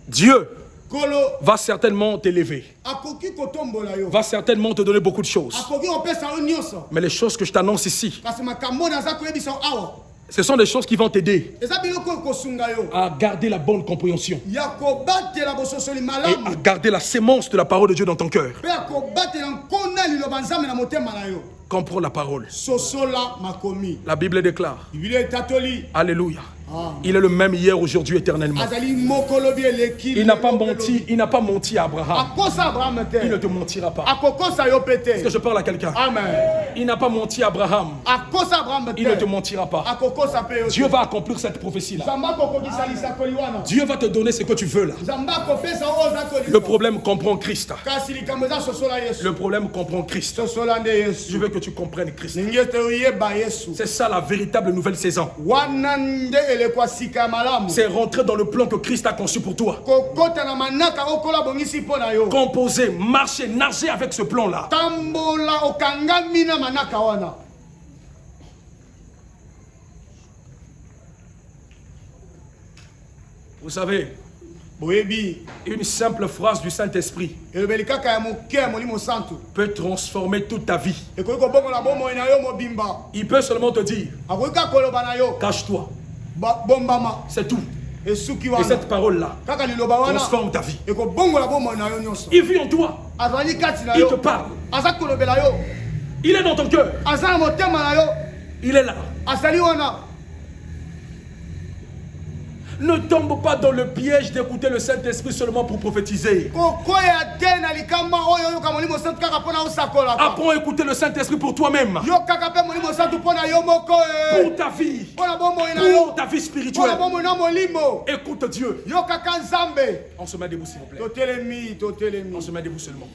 Dieu kolo va certainement t'élever, akoki kotombola yo va certainement te donner beaucoup de choses. akoki kopesa yo nyonso Mais les choses que je t'annonce ici, kasi makambo naza koyebisa yo awa ce sont des choses qui vont t'aider eza biloko oyo kosunga yo à garder la bonne compréhension ya kobatela bososoli et malamu à garder la sémence de la parole de Dieu dans ton cœur. mpe ya kobatela nkona liloba nzambe na motema na yo Comprends la parole. sosola makomi La Bible déclare, biblia etatoli Alléluia, Il est le même hier, aujourd'hui, éternellement. Il n'a pas menti, il n'a pas menti à Abraham. Il ne te mentira pas. Est-ce que je parle à quelqu'un? Amen. Il n'a pas menti à Abraham. Il ne te mentira pas. Dieu va accomplir cette prophétie-là. Dieu va te donner ce que tu veux là. Le problème comprend Christ. Le problème comprend Christ. Je veux que tu comprennes Christ. C'est ça la véritable nouvelle saison. C'est rentrer dans le plan que Christ a conçu pour toi. Composer, marcher, nager avec ce plan-là. Vous savez, une simple phrase du Saint-Esprit peut transformer toute ta vie. Il peut seulement te dire, cache-toi. C'est tout. Et cette parole-là transforme ta vie. Il vit en toi. Il te parle. Il est dans ton cœur. Il est là. Ne tombe pas dans le piège d'écouter le Saint-Esprit seulement pour prophétiser. Apprends à écouter le Saint-Esprit pour toi-même. Pour ta vie. Pour ta vie spirituelle. Écoute Dieu. On se met debout s'il vous plaît. On se met debout seulement.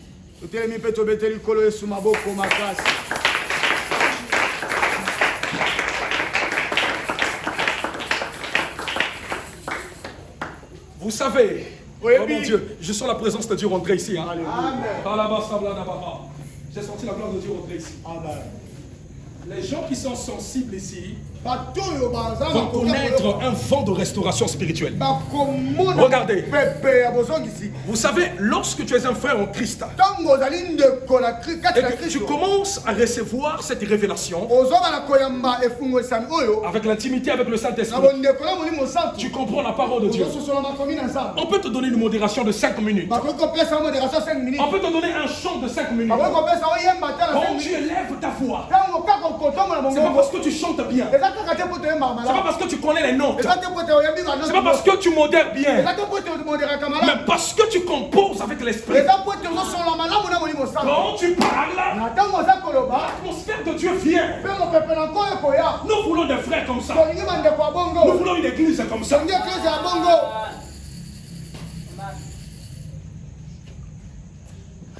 Vous savez, oh mon Dieu, je sens la présence de Dieu rentrer ici. Hein? J'ai senti la gloire de Dieu rentrer ici. Les gens qui sont sensibles ici vont connaître un vent de restauration spirituelle. Regardez. Vous savez, lorsque tu es un frère en Christ et que tu commences à recevoir cette révélation avec l'intimité avec le Saint-Esprit, tu comprends la parole de Dieu. On peut te donner une modération de 5 minutes. On peut te donner un chant de 5 minutes. Quand tu élèves ta voix, c'est pas parce que tu chantes bien. C'est pas parce que tu connais les notes. C'est pas parce que tu modères bien. Mais parce que tu composes avec l'esprit. Quand tu parles, l'atmosphère de Dieu vient. Nous voulons des frères comme ça. Nous voulons une église comme ça.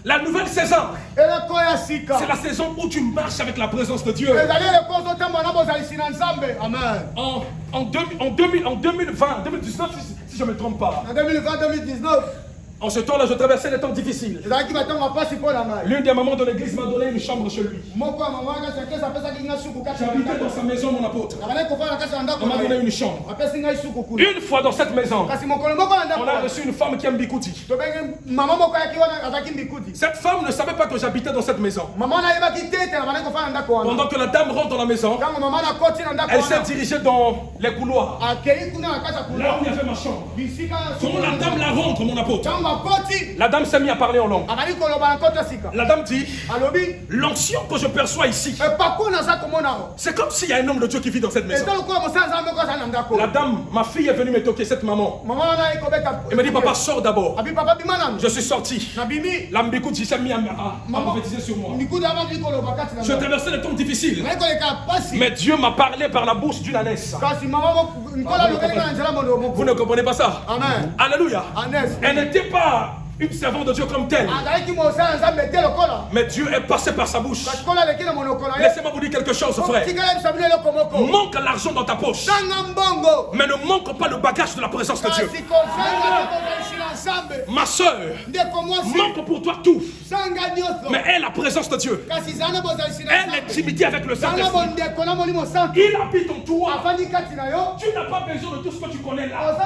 La nouvelle saison, c'est la saison où tu marches avec la présence de Dieu. En 2020, 2019, si je ne me trompe pas. En 2020-2019. En ce temps-là, je traversais des temps difficiles. L'une des mamans de l'église m'a donné une chambre chez lui. J'habitais dans sa maison, mon apôtre. On m'a donné une chambre. Une fois dans cette maison, on a reçu une femme qui aime Bikouti. Cette femme ne savait pas que j'habitais dans cette maison. Pendant que la dame rentre dans la maison, elle s'est dirigée dans les couloirs. Là où il y avait ma chambre. Quand la dame la rentre, mon apôtre, la dame s'est mise à parler en langue. La dame dit, l'onction que je perçois ici, c'est comme s'il y a un homme de Dieu qui vit dans cette maison. La dame, ma fille est venue me toquer, cette maman. Elle me dit, papa, sors d'abord. Je suis sorti. La Mbikout s'est mis à prophétiser sur moi. Je traversais des temps difficiles. Mais Dieu m'a parlé par la bouche d'une ânesse. Vous ne comprenez pas ça? Amen. Alléluia. Elle n'était pas une servante de Dieu comme telle. Mais Dieu est passé par sa bouche. Laissez-moi vous dire quelque chose, frère. Manque l'argent dans ta poche, mais ne manque pas le bagage de la présence de Dieu. Ma soeur, manque pour toi tout, mais elle la présence de Dieu. Elle l'intimité avec le Saint-Esprit. Il habite en toi. Tu n'as pas besoin de tout ce que tu connais là.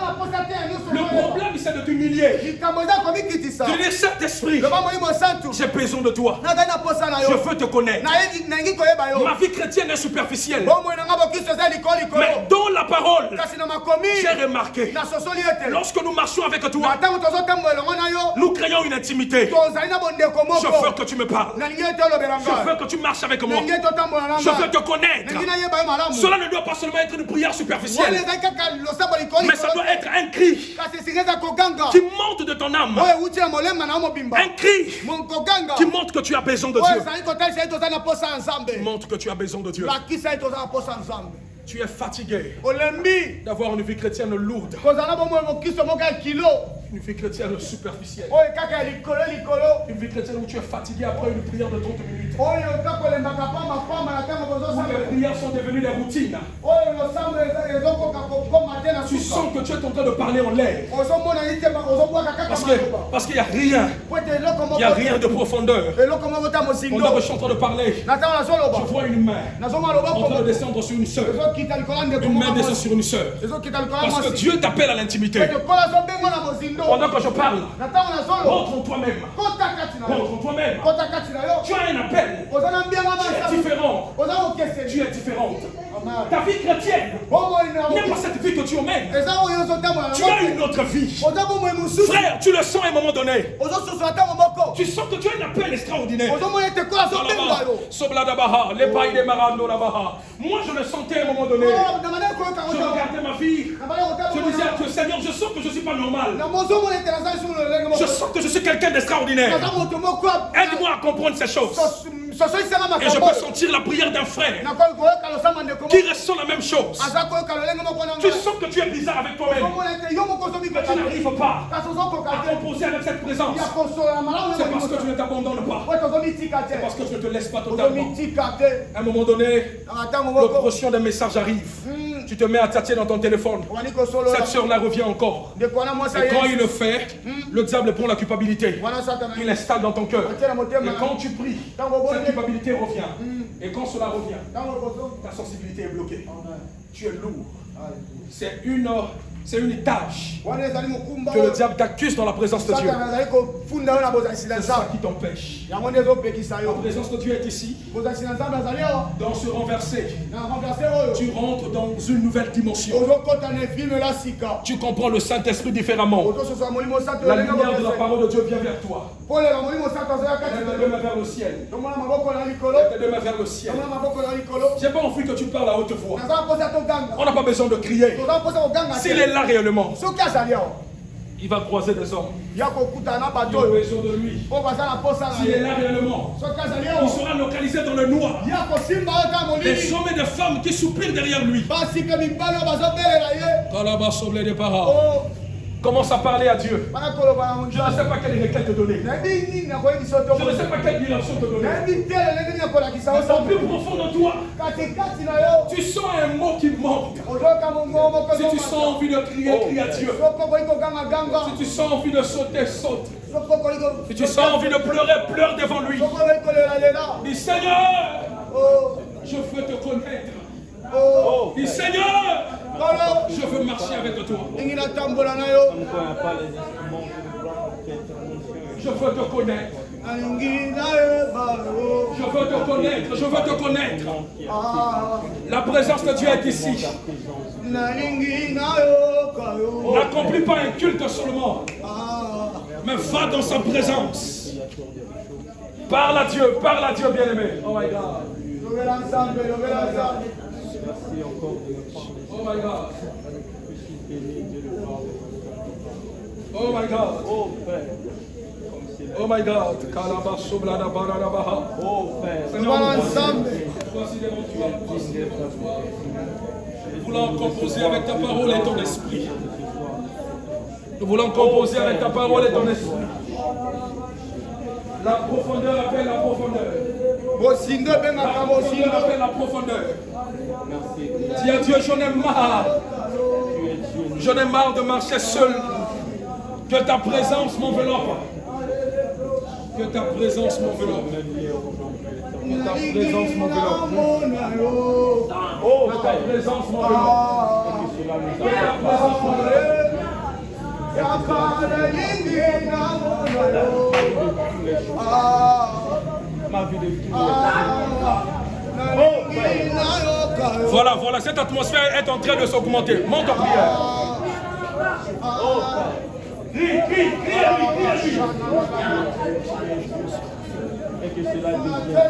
Le problème c'est de t'humilier. Tu dis, Saint-Esprit, j'ai besoin de toi. Je veux te connaître. Ma vie chrétienne est superficielle. Mais dans la parole, j'ai remarqué, lorsque nous marchons avec toi, nous créons une intimité. Je veux que tu me parles. Je veux que tu marches avec moi. Je veux te connaître. Cela ne doit pas seulement être une prière superficielle, mais ça doit être un cri qui monte de ton âme. Un cri qui montre que tu as besoin de Dieu. Qui montre que tu as besoin de Dieu. Tu es fatigué d'avoir une vie chrétienne lourde. Une vie chrétienne superficielle. Une vie chrétienne où tu es fatigué après une prière de 30 minutes. Où les prières sont devenues des routines. Tu sens que tu es en train de parler en l'air. Parce qu'il n'y a rien. Il n'y a rien de profondeur. Pendant que je suis en train de parler, je vois une main en train de descendre sur une sœur. Une main descend sur une sœur. Parce que Dieu t'appelle à l'intimité. Pendant que je parle, rentre en toi-même. Rentre en toi-même. Tu as un appel. Tu es différent. Tu es différente. Ta vie chrétienne n'est pas cette vie que tu emmènes. Tu as une autre vie. Frère, tu le sens à un moment donné. Tu sens que tu as un appel extraordinaire. Moi, je le sentais à un moment donné. Je regardais ma vie. Je disais à Dieu, Seigneur, je sens que je ne suis pas normal. Je sens que je suis quelqu'un d'extraordinaire. Aide-moi à comprendre ces choses. Et je peux sentir la prière d'un frère qui ressent la même chose. Tu sens que tu es bizarre avec toi-même. Mais tu n'arrives pas à composer avec cette présence. C'est parce que tu ne t'abandonnes pas. C'est parce que tu ne te laisses pas totalement. À un moment donné, l'oppression des messages arrive. Tu te mets à tâter dans ton téléphone. Cette soeur-là revient encore. Et quand il le fait, le diable prend la culpabilité. Il l'installe dans ton cœur. Et quand tu pries, cette culpabilité revient. Et quand cela revient, ta sensibilité est bloquée. Tu es lourd. C'est une tâche que le diable t'accuse dans la présence de Dieu. C'est ça qui t'empêche. La présence de Dieu est ici. Dans ce renversé, tu rentres dans une nouvelle dimension. Tu comprends le Saint-Esprit différemment. La lumière de la parole de Dieu vient vers toi. Mets tes deux mains vers le ciel. Mets tes deux mains vers le ciel. J'ai pas envie que tu parles à haute voix. On n'a pas besoin de crier. S'il est là réellement, il va croiser des hommes. Il a besoin de lui. S'il est là réellement, il sera localisé dans le noir. Des hommes et des femmes qui soupirent derrière lui. Commence à parler à Dieu. Je ne sais pas quelle requête te donner. Je ne sais pas quelle direction te donner. Mais au plus profond de toi, tu sens un mot qui monte. Si tu sens envie de crier, crie à Dieu. Si tu sens envie de sauter, saute. Si tu sens envie de pleurer, pleure devant lui. Dis Seigneur, je veux te connaître. Dis Seigneur, je veux marcher avec toi. Je veux te connaître. Je veux te connaître. Je veux te connaître. La présence de Dieu est ici. N'accomplis pas un culte seulement, mais va dans sa présence. Parle à Dieu, bien-aimé. Oh my God. Oh my God. Oh my God. Oh my God. Nous voulons composer avec ta parole et ton esprit. Nous voulons composer avec ta parole et ton esprit. La profondeur appelle la profondeur. La profondeur appelle la profondeur. Dis à Dieu, j'en ai marre. J'en ai marre de marcher seul. Que ta présence m'enveloppe. Que ta présence m'enveloppe. Que ta présence m'enveloppe. Oh, que ta présence m'enveloppe. Que ta présence m'enveloppe. Voilà, cette atmosphère est en train de s'augmenter. Monte en prière. Et que cela devienne